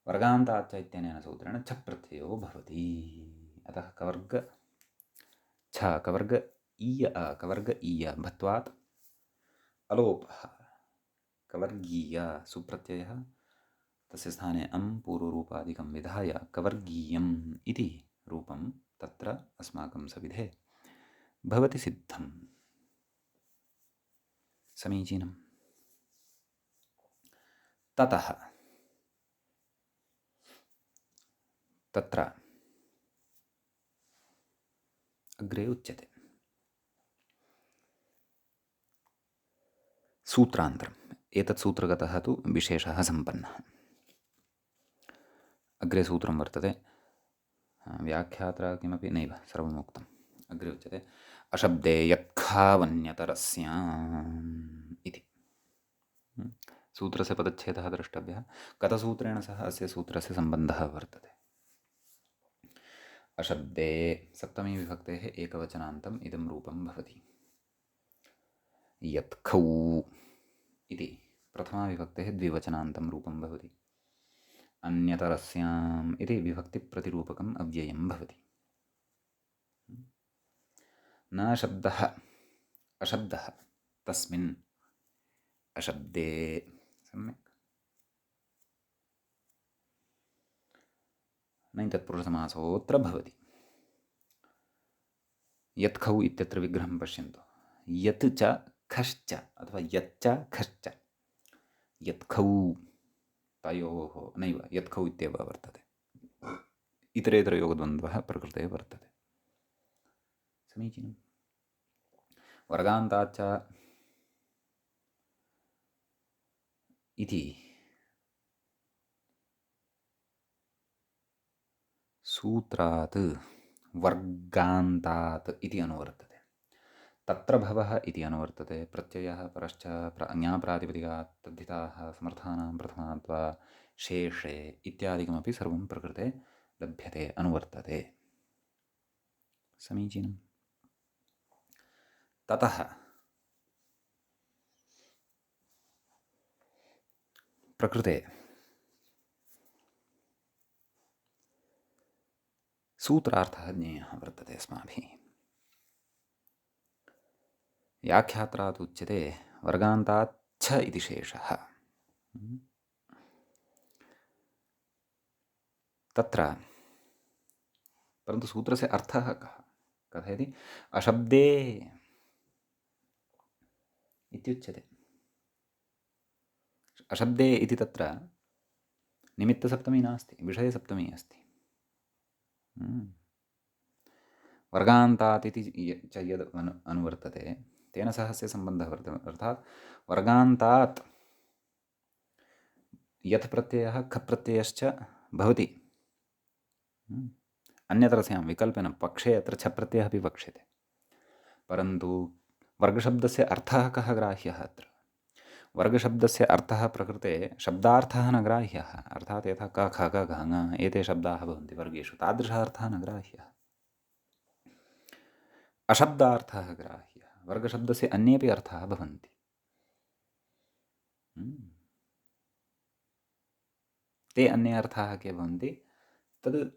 S1: वर्गान्ताच्च इत्यनेन सूत्रेण छ प्रत्ययो भवति। अतः कवर्ग छ कवर्ग ईय भत्वात् अलोपः कवर्गीय सुप्रत्ययः तस्य स्थाने अं पूर्वरूपादिकं विधाय कवर्गीयम् इति रूपं तत्र अस्माकं सविधे भवति सिद्धम्। समीचीनं। ततः तत्र अग्रे उच्यते सूत्रान्तरम्। एतत् सूत्रगतः तु विशेषः सम्पन्नः। अग्रे सूत्रं वर्तते, व्याख्यात्रा किमपि नैव, सर्वम् उक्तम्। अग्रे उच्यते अशब्दे यत्खावन्यतरस्याम् इति। सूत्रस्य पदच्छेदः द्रष्टव्यः, कथसूत्रेण सह अस्य सूत्रस्य सम्बन्धः वर्तते। अशब्दे सप्तमी विभक्तेः एकवचनान्तम् इदं रूपं भवति। यत्खौ इति प्रथमा विभक्तेः द्विवचनान्तं रूपं भवति। अन्यतरस्याम् इति विभक्तिप्रतिरूपकम् अव्ययं भवति। न शब्दः अशब्दः तस्मिन् अशब्दे, सम्यक्, न तत्पुरुषसमासोऽत्र भवति। यत्खौ इत्यत्र विग्रहं पश्यन्तु, यत् च खश्च अथवा यच्च खश्च, यत्खौ तयोः नैव, यत्खौ इत्येव वर्तते, इतरेतरयोगद्वन्द्वः प्रकृते वर्तते। समीचीनं। वर्गान्ताच्च इति सूत्रात् वर्गान्तात् इति अनुवर्तते। तत्र भवः इति अनुवर्तते। प्रत्ययः परश्च ज्ञाप्रातिपदिकात् तद्धिताः समर्थानां प्रथमाद्वा शेषे इत्यादिकमपि सर्वं प्रकृते लभ्यते, अनुवर्तते। समीचीनं। ततः प्रकृते सूत्रार्थः ज्ञेयः वर्तते अस्माभिः। व्याख्यात्रात् उच्यते वर्गान्तात् छ इति शेषः। तत्र परन्तु सूत्रस्य अर्थः कः? कथयति अशब्दे इत्युच्यते। अशब्दे इति तत्र निमित्तसप्तमी नास्ति, विषयसप्तमी अस्ति। वर्गान्तात् इति च यद् अनुवर्तते तेन सह अस्य सम्बन्धः वर्तते। अर्थात् वर्गान्तात् यत् प्रत्ययः खप् प्रत्ययश्च भवति, अन्यतरस्यां विकल्पेन पक्षे अत्र छ प्रत्ययः अपि वक्ष्यते, परन्तु वर्गशब्दस्य अर्थः कः ग्राह्यः? अत्र वर्गशब्दस्य अर्थः प्रकृते शब्दार्थः न ग्राह्यः। अर्थात् यथा क ख ग घ ङ एते शब्दाः भवन्ति वर्गेषु, तादृशः अर्थः न ग्राह्यः, अशब्दार्थः ग्राह्यः। वर्गशब्दस्य अन्येपि अर्थाः भवन्ति। ते अन्ये अर्थाः के भवन्ति तद्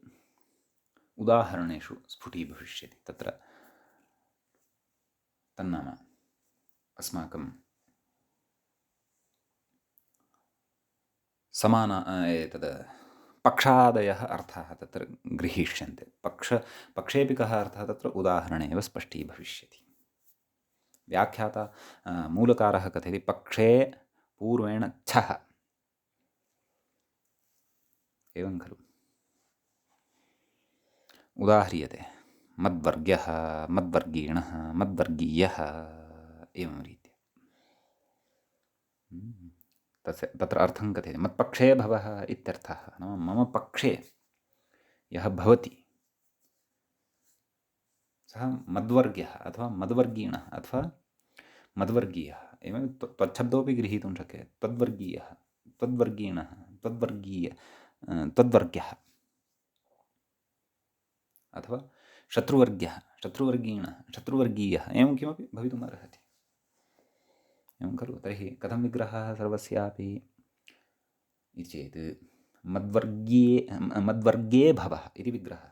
S1: उदाहरणेषु स्फुटीभविष्यति। तत्र तन्नाम अस्माकं एतद् पक्षादयः अर्थाः तत्र गृहीष्यन्ते। पक्षेऽपि कः अर्थः तत्र उदाहरणे एव स्पष्टीभविष्यति। व्याख्याता मूलकारः कथयति पक्षे पूर्वेण छः, एवं खलु उदाह्रियते मद्वर्ग्यः, मद्वर्गीणः, मद्वर्गीयः, एवं रीत्या तत्र अर्थं कथयति मत्पक्षे भवः इत्यर्थः। नाम मम पक्षे यः भवति सः मद्वर्ग्यः अथवा मद्वर्गीणः अथवा मद्वर्गीयः, एवं त्वच्छब्दोऽपि गृहीतुं शक्यते। त्वद्वर्गीयः, त्वद्वर्गीणः, त्वद्वर्ग्यः अथवा शत्रुवर्ग्यः, शत्रुवर्गीणः, शत्रुवर्गीयः, एवं किमपि भवितुम् अर्हति। एवं खलु? तर्हि कथं विग्रहः सर्वस्यापि इति चेत् मद्वर्गे भवः इति विग्रहः।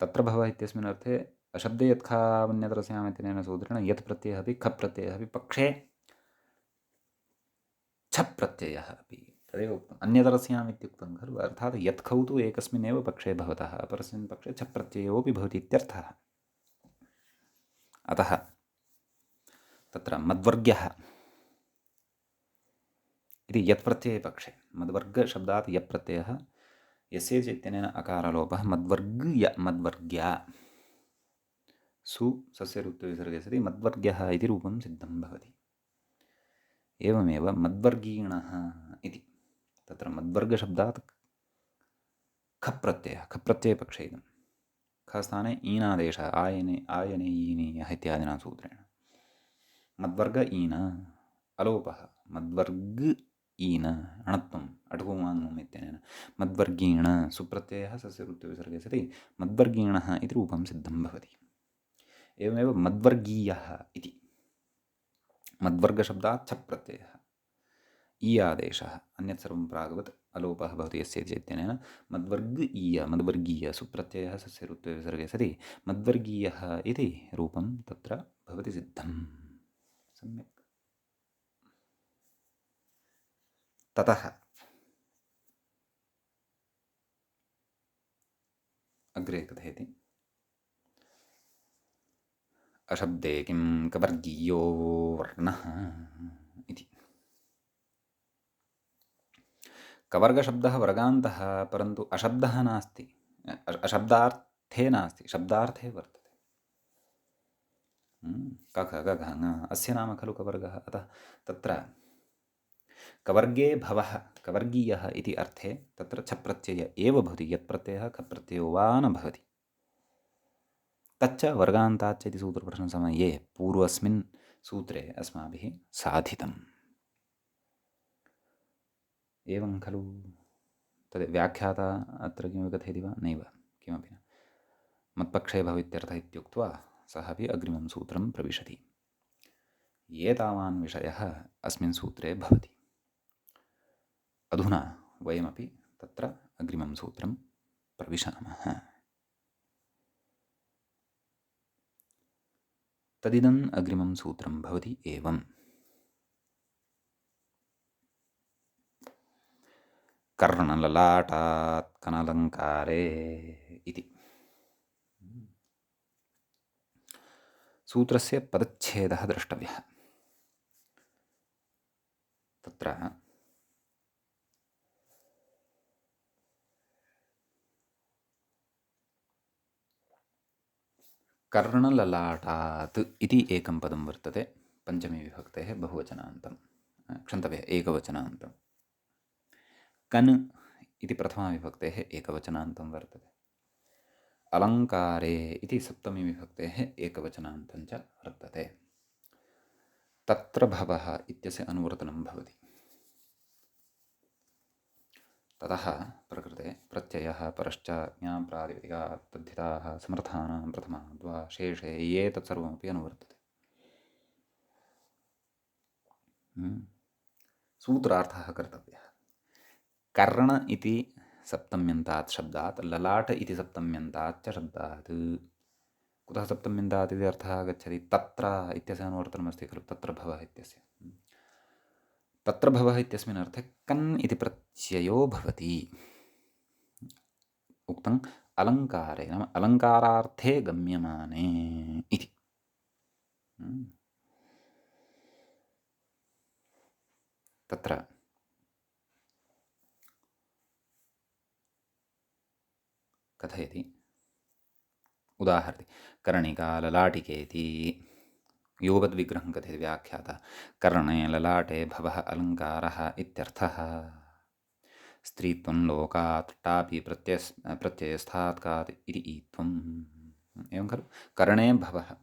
S1: तत्र भवः इत्यस्मिन् अर्थे अशब्दे यत्खावन्यतरस्याम् इत्यनेन सूत्रेण यत् प्रत्ययः अपि खप् प्रत्ययः अपि पक्षे छप् प्रत्ययः अपि तदेव उक्तम्। अन्यतरस्याम् इत्युक्तं खलु? अर्थात् यत्खौ तु एकस्मिन्नेव पक्षे भवतः, अपरस्मिन् पक्षे छप् प्रत्ययोऽपि भवति इत्यर्थः। अतः तत्र मद्वर्ग्यः इति यत् प्रत्यये पक्षे, मद्वर्गशब्दात् यत् प्रत्ययः यस्य च इत्यनेन अकारलोपः मद्वर्ग्य, मद्वर्ग्या, सु सस्यरुक्तविसर्गे सति मद्वर्ग्यः इति रूपं सिद्धं भवति। एवमेव मद्वर्गीणः इति तत्र मद्वर्गशब्दात् खप् प्रत्ययः, खप् प्रत्ययपक्षे इदं खस्थाने ईनादेशः आयने आयने ईनीयः इत्यादिना सूत्रेण मद्वर्ग ईन अलोपः मद्वर्ग ईन अणत्वम् अटुपुमाङ्गम् इत्यनेन मद्वर्गीण सुप्रत्ययः सस्यवृत्तिविसर्गे सति मद्वर्गीणः इति रूपं सिद्धं भवति। एवमेव मद्वर्गीयः इति मद्वर्गशब्दात् छप् प्रत्ययः ई आदेशः अन्यत् सर्वं प्रागवत् अलोपः भवति यस्य इत्यनेन मद्वर्गीय सुप्रत्ययः सस्यवृत्ते विसर्गे सति मद्वर्गीयः इति रूपं तत्र भवति सिद्धम्। सम्यक्। ततः अग्रे कथयति अशब्दे किं कवर्गीयो वर्णः इति। कवर्गशब्दः वर्गान्तः परन्तु अशब्दः नास्ति, अशब्दार्थे नास्ति, शब्दार्थे वर्तते। कख गघ ङ अस्य नाम खलु कवर्गः। अतः तत्र कवर्गे भवः कवर्गीयः इति अर्थे तत्र छप्रत्यय एव भवति। यत् प्रत्ययः खप्रत्ययो वा न भवति तच्च वर्गान्ताच्च इति सूत्रप्रश्नसमये पूर्वस्मिन् सूत्रे अस्माभिः साधितम्। एवं खलु तद् व्याख्याता अत्र किमपि कथयति वा? नैव, किमपि न। मत्पक्षे भवित्यर्थः इत्युक्त्वा सः अपि अग्रिमं सूत्रं प्रविशति। एतावान् विषयः अस्मिन् सूत्रे भवति। अधुना वयमपि तत्र अग्रिमं सूत्रं प्रविशामः। तदिदम् अग्रिमं सूत्रं भवति एवम्। कर्णललाटात् कनलङ्कारे इति सूत्रस्य पदच्छेदः द्रष्टव्यः। तत्र कर्णललाटात् इति एकं पदं वर्तते, पञ्चमी विभक्तेः बहुवचनान्तं, क्षन्तव्यः एकवचनान्तं। कन् इति प्रथमा विभक्तेः एकवचनान्तं वर्तते। अलङ्कारे इति सप्तमी विभक्तेः एकवचनान्तं च वर्तते। तत्र भवः इत्यस्य अनुवर्तनं भवति। ततः प्रकृते प्रत्ययः परश्च ज्ञाप्रातिपदिकात् तद्धिताः समर्थानां प्रथमा द्वा शेषे ये तत्सर्वमपि अनुवर्तते। सूत्रार्थः कर्तव्यः। कर्ण इति सप्तम्यन्तात् शब्दात् ललाट इति सप्तम्यन्तात् च शब्दात्। कुतः सप्तम्यन्तात् इति अर्थः आगच्छति? तत्र इत्यस्य अनुवर्तनमस्ति खलु, तत्र भवः इत्यस्य। तत्र भवः इत्यस्मिन् अर्थे कन् इति प्रत्ययो भवति। उक्तम् अलङ्कारे नाम अलङ्कारार्थे गम्यमाने इति। तत्र कथयति, उदाहरति। कर्णिका ललाटिकेति योगद्विग्रहं कथयति व्याख्याता। कर्णे ललाटे भवः अलङ्कारः इत्यर्थः। स्त्रीत्वं लोकात् टापि प्रत्ययस्थात् कात् इति ईत्वम्। एवं खलु। कर्णे भवः,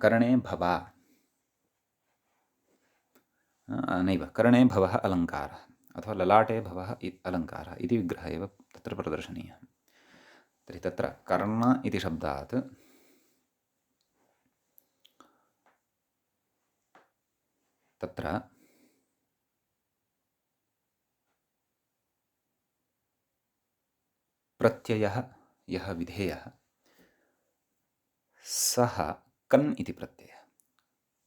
S1: कर्णे भवा, नैव, कर्णे भवः अलङ्कारः अथवा ललाटे भवः अलङ्कारः इति विग्रहः एव तत्र प्रदर्शनीयः। तर्हि तत्र कर्ण इति शब्दात् तत्र प्रत्ययः यः विधेयः सः कन् इति प्रत्ययः।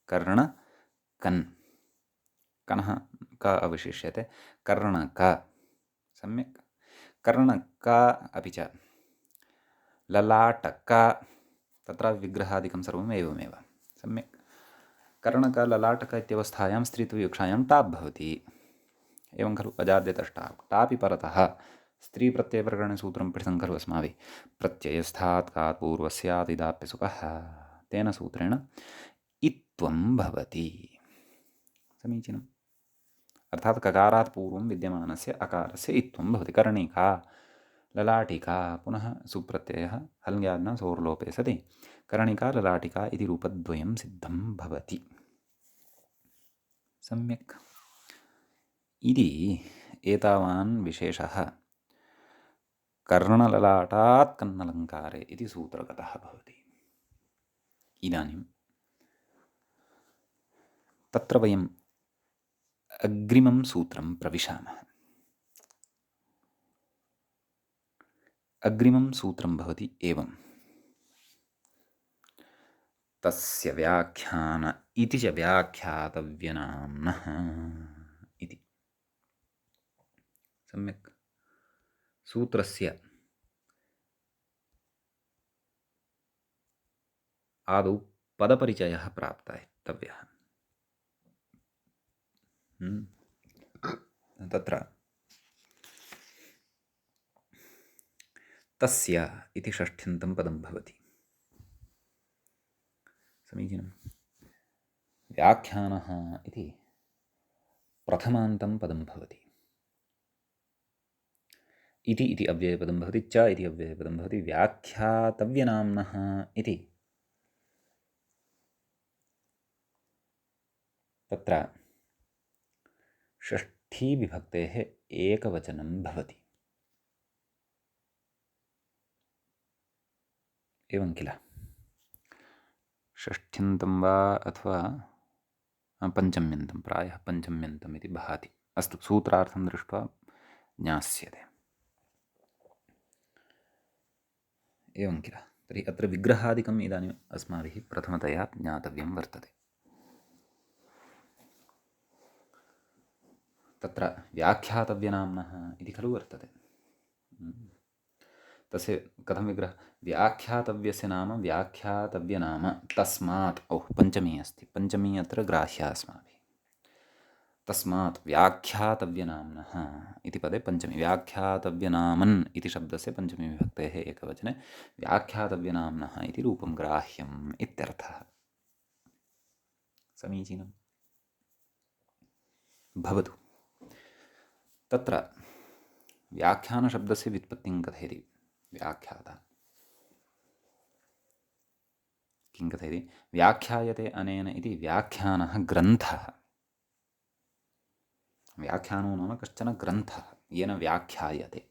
S1: कर्ण कन्, कनः क अवशिष्यते, कर्णक। सम्यक्। कर्णक अपि च ललाटक, तत्र विग्रहादिकं सर्वम् एवमेव। सम्यक्। कर्णक ललाटक इत्यवस्थायां स्त्रीत्वविवक्षायां टाप् भवति। एवं खलु। अजाद्यतष्टाप् टापि परतः स्त्रीप्रत्ययप्रकरणे सूत्रं पठितं खलु अस्माभिः। प्रत्ययस्थात् कात् पूर्वस्यादिदाप्यसुपः, तेन सूत्रेण इत्त्वं भवति। समीचीनम्। अर्थात् ककारात् पूर्वं विद्यमानस्य अकारस्य इत्थं भवति। कर्णिका, ललाटिका, पुनः सुप्रत्ययः हल्ङ्यादिना सोर्लोपे सति कर्णिका ललाटिका इति रूपद्वयं सिद्धं भवति। सम्यक्। इति एतावान् विशेषः कर्णललाटात् कन्नलङ्कारे इति सूत्रगतः भवति। इदानीं तत्र वयम् अग्रिमं सूत्रं प्रविशामः। अग्रिमं सूत्रं भवति एवं। तस्य व्याख्यान इति च व्याख्यातव्यनाम्नः इति। सम्यक्। सूत्रस्य आदौ पदपरिचयः प्राप्तव्यः। तत्र तस्य इति षष्ठ्यन्तं पदं भवति। समीचीनं। व्याख्यानः इति प्रथमान्तं पदं भवति। इति अव्ययपदं भवति, च इति अव्ययपदं भवति, व्याख्यातव्यनाम्नः इति तत्र षष्ठीविभक्तेः एकवचनं भवति। एवं किल? षष्ठ्यन्तं वा अथवा पञ्चम्यन्तं, प्रायः पञ्चम्यन्तम् इति भाति। अस्तु, सूत्रार्थं दृष्ट्वा ज्ञास्यते। एवं किल? तर्हि अत्र विग्रहादिकम् इदानीम् अस्माभिः प्रथमतया ज्ञातव्यं वर्तते। तत्र व्याख्यातव्यनाम्नः इति खलु वर्तते। तस्य कथं विग्रहः? व्याख्यातव्यस्य नाम व्याख्यातव्यनाम तस्मात्। पञ्चमी अस्ति, पञ्चमी अत्र ग्राह्या अस्माभिः। तस्मात् व्याख्यातव्यनाम्नः इति पदे पञ्चमी। व्याख्यातव्यनामन् इति शब्दस्य पञ्चमी विभक्तेः एकवचने व्याख्यातव्यनाम्नः इति रूपं ग्राह्यम् इत्यर्थः। समीचीनं भवतु। तत्र व्याख्यानशब्दस्य व्युत्पत्तिं कथयति व्याख्याता। किं कथयति? व्याख्यायते अनेन इति व्याख्यानः ग्रन्थः। व्याख्यानो नाम कश्चन ग्रन्थः येन व्याख्यायते।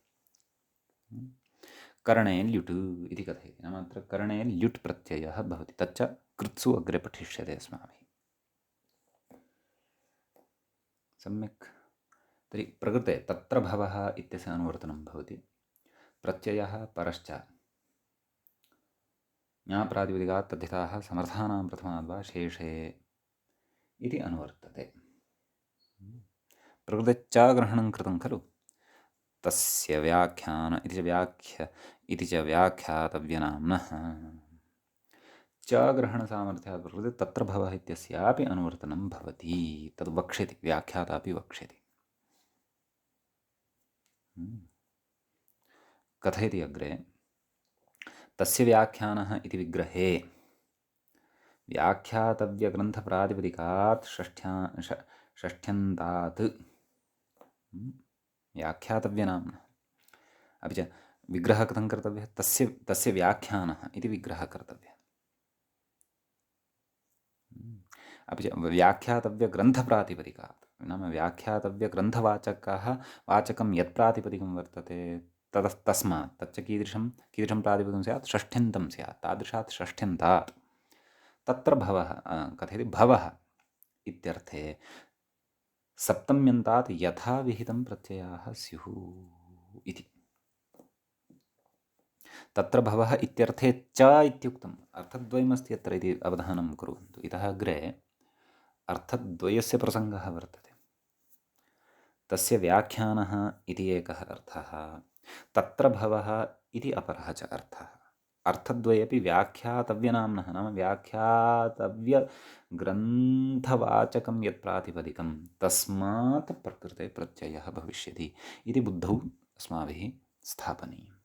S1: कर्णे ल्युट् इति कथयति। नाम अत्र कर्णे ल्युट् प्रत्ययः भवति। तच्च कृत्सु अग्रे पठिष्यते अस्माभिः। सम्यक्। तर्हि प्रकृते तत्र भवः इत्यस्य अनुवर्तनं भवति। प्रत्ययः परश्च ज्ञाप्रातिपदिकात् तद्धिताः समर्थानां प्रथमाद्वा शेषे इति अनुवर्तते। प्रकृतेच्चाग्रहणं कृतं खलु। तस्य व्याख्यान इति च व्याख्यातव्यनाम्नः च ग्रहणसामर्थ्यात् प्रकृते तत्र भवः इत्यस्यापि अनुवर्तनं भवति। तद् वक्ष्यति, व्याख्यातापि वक्ष्यति। कथयति अग्रे। तस्य व्याख्यानः इति विग्रहे व्याख्यातव्यग्रन्थप्रातिपदिकात् षष्ठ्यन्तात् व्याख्यातव्यनाम्नः। अपि च विग्रहः कथं कर्तव्यः? तस्य व्याख्यानः इति विग्रहः कर्तव्यः। अपि च व्याख्यातव्यग्रन्थप्रातिपदिकात्, नाम व्याख्यातव्यग्रन्थवाचकः वाचकं यत् प्रातिपदिकं वर्तते तस्मात्, तच्च कीदृशं प्रातिपदिकं स्यात्? षष्ठ्यन्तं स्यात्। तादृशात् षष्ठ्यन्तात् तत्र भवः कथयति। भवः इत्यर्थे सप्तम्यन्तात् यथा विहितं प्रत्ययाः स्युः इति। तत्र भवः इत्यर्थे च इत्युक्तम्। अर्थद्वयमस्ति अत्र इति अवधानं कुर्वन्तु। इतः अग्रे अर्थद्वयस्य प्रसङ्गः वर्तते। तस्य व्याख्यानः इति एकः अर्थः, तत्र भवः इति अपरः च अर्थः। अर्थद्वयेपि व्याख्यातव्यनाम्नः नाम व्याख्यातव्यग्रन्थवाचकं यत् प्रातिपदिकं तस्मात् प्रकृते प्रत्ययः भविष्यति इति बुद्धौ अस्माभिः स्थापनीयम्।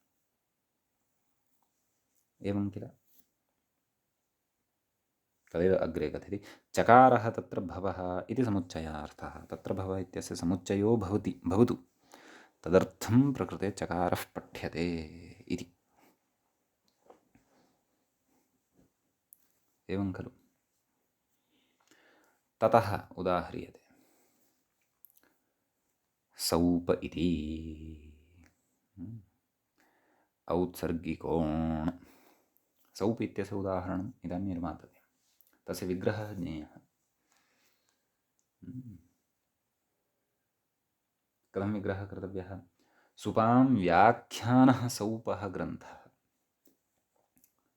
S1: एवं किल? तदेव अग्रे कथयति। चकारः तत्र भवः इति समुच्चयार्थः। तत्र भवः इत्यस्य समुच्चयो भवतु तदर्थं प्रकृते चकारः पठ्यते इति। एवं खलु। ततः उदाह्रियते सौप इति औत्सर्गिकोण्। सौप इत्यस्य उदाहरणम् इदानीं निर्मातव्यं। तस्य विग्रहः ज्ञेयः। कथं विग्रहः कर्तव्यः? सुपां व्याख्यानः सौपः ग्रन्थः।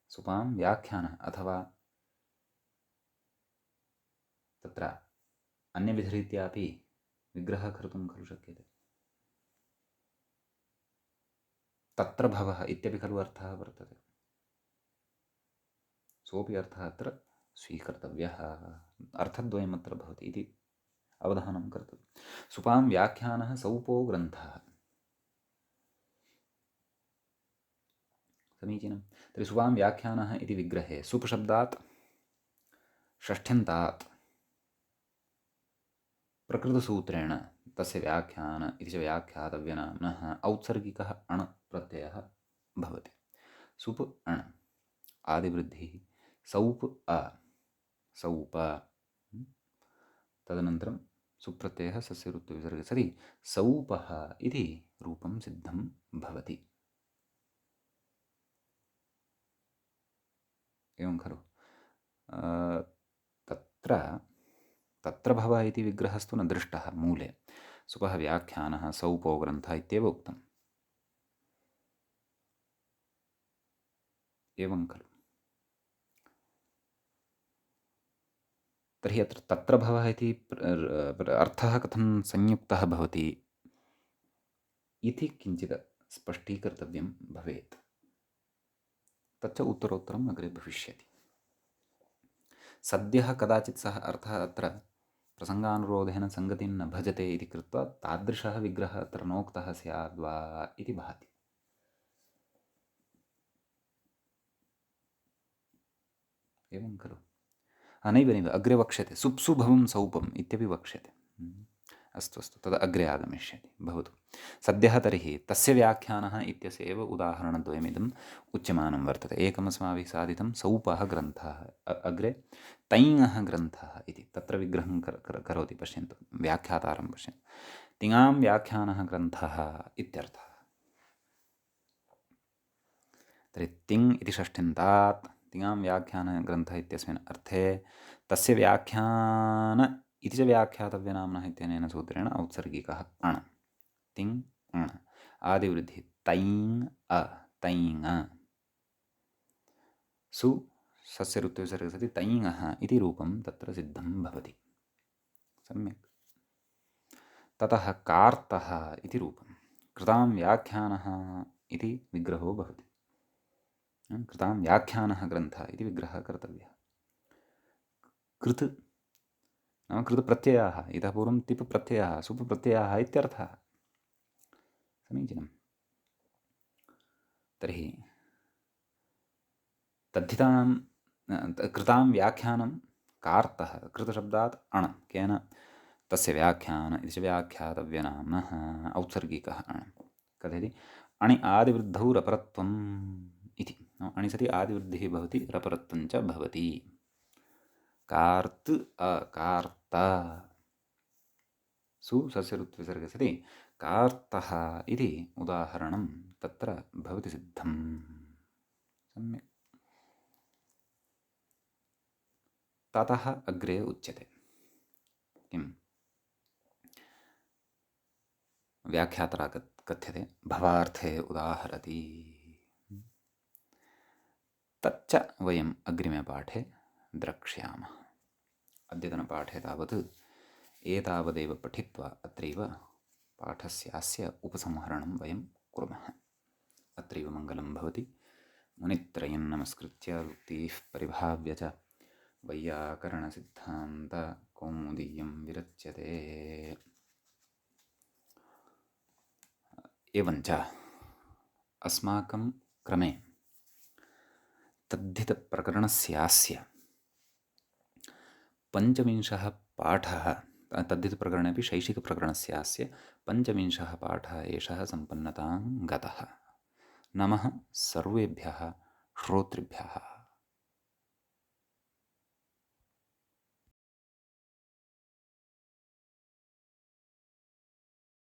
S1: सुपां व्याख्यानः अथवा तत्र अन्यविधरीत्यापि विग्रहः कर्तुं खलु शक्यते। तत्र भवः इत्यपि खलु अर्थः वर्तते। सोऽपि अर्थः अत्र स्वीकर्तव्यः। अर्थद्वयम् अत्र भवति इति अवधानं कर्तव्यं। सुपां व्याख्यानः सौपो ग्रन्थः। समीचीनं। तर्हि सुपां व्याख्यानः इति विग्रहे सुपशब्दात् षष्ठ्यन्तात् प्रकृतसूत्रेण तस्य व्याख्यान इति च व्याख्यातव्यनाम्नः औत्सर्गिकः अण् प्रत्ययः भवति। सुप् अण् आदिवृद्धिः सौप् अ सौप। तदनन्तरं सुप्रत्ययः सस्य ऋत्वविसर्गे सति सौपः इति रूपं सिद्धं भवति। एवं खलु। तत्र भवः इति विग्रहस्तु न दृष्टः मूले। सुपः व्याख्यानः सौपो ग्रन्थः इत्येव उक्तम्। एवं खलु। तर्हि अत्र तत्र भवः इति अर्थः कथं संयुक्तः भवति इति किञ्चित् स्पष्टीकर्तव्यं भवेत्। तच्च उत्तरोत्तरम् अग्रे भविष्यति। सद्यः कदाचित् सः अर्थः अत्र प्रसङ्गानुरोधेन सङ्गतिं न भजते इति कृत्वा तादृशः विग्रहः अत्र नोक्तः स्याद्वा इति भाति। एवं खलु। नैव नैव अग्रे वक्ष्यते सुप्सु भवं सौपम् इत्यपि वक्ष्यते। अस्तु अस्तु तद् अग्रे आगमिष्यति। भवतु। सद्यः तर्हि तस्य व्याख्यानः इत्यस्य एव उदाहरणद्वयमिदम् उच्यमानं वर्तते। एकमस्माभिः साधितं सौपः ग्रन्थः। अग्रे तैङः ग्रन्थः इति तत्र विग्रहं करोति पश्यन्तु। व्याख्यातारं पश्यन्तु। तिङां व्याख्यानः ग्रन्थः इत्यर्थः। तर्हि तिङ् इति षष्ठ्यन्तात् तिङां व्याख्यानग्रन्थः इत्यस्मिन् अर्थे तस्य व्याख्यान इति च व्याख्यातव्यनाम्नः इत्यनेन सूत्रेण औत्सर्गिकः अण् तिङ् अण् आदिवृद्धिः तैङ् अ तैङ सु सस्य ऋत्वविसर्गे सति तैङः इति रूपं तत्र सिद्धं भवति। सम्यक्। ततः कार्तः इति रूपं कृतां व्याख्यानः इति विग्रहो भवति। कृतां व्याख्यानः ग्रन्थः इति विग्रहः कर्तव्यः। कृत् नाम कृतप्रत्ययाः। इतः पूर्वं तिप् प्रत्ययाः सुप् प्रत्ययाः इत्यर्थः। समीचीनं। तर्हि तद्धितां कृतां व्याख्यानं कार्तः कृतशब्दात् अण् केन तस्य व्याख्यान इति च व्याख्यातव्यनाम्नः औत्सर्गिकः अण् कथयति अणि आदिवृद्धौ रपरत्वम् इति। अणि सति आदिवृद्धिः भवति रपरत्वं च भवति। कार्त् अकार्त सु सस्य ऋत्विसर्गे सति कार्तः इति उदाहरणं तत्र भवति सिद्धं। सम्यक्। ततः अग्रे उच्यते किं व्याख्यातरा कथ्यते भवार्थे उदाहरति। तच्च वयम् अग्रिमे पाठे द्रक्ष्यामः। अद्यतनपाठे तावत् एतावदेव पठित्वा अत्रैव पाठस्यास्य उपसंहरणं वयं कुर्मः। अत्रैव मङ्गलं भवति। मुनित्रयं नमस्कृत्य उक्तिः परिभाव्य च वैयाकरणसिद्धान्तकौमुदीयं विरच्यते। एवञ्च अस्माकं क्रमे तद्धितप्रकरणस्यास्य पञ्चविंशः पाठः तद्धितु प्रकरणे अपि शैशिकप्रकरणस्यास्य पञ्चविंशः पाठः एषः सम्पन्नतां गतः। नमः सर्वेभ्यः श्रोतृभ्यः।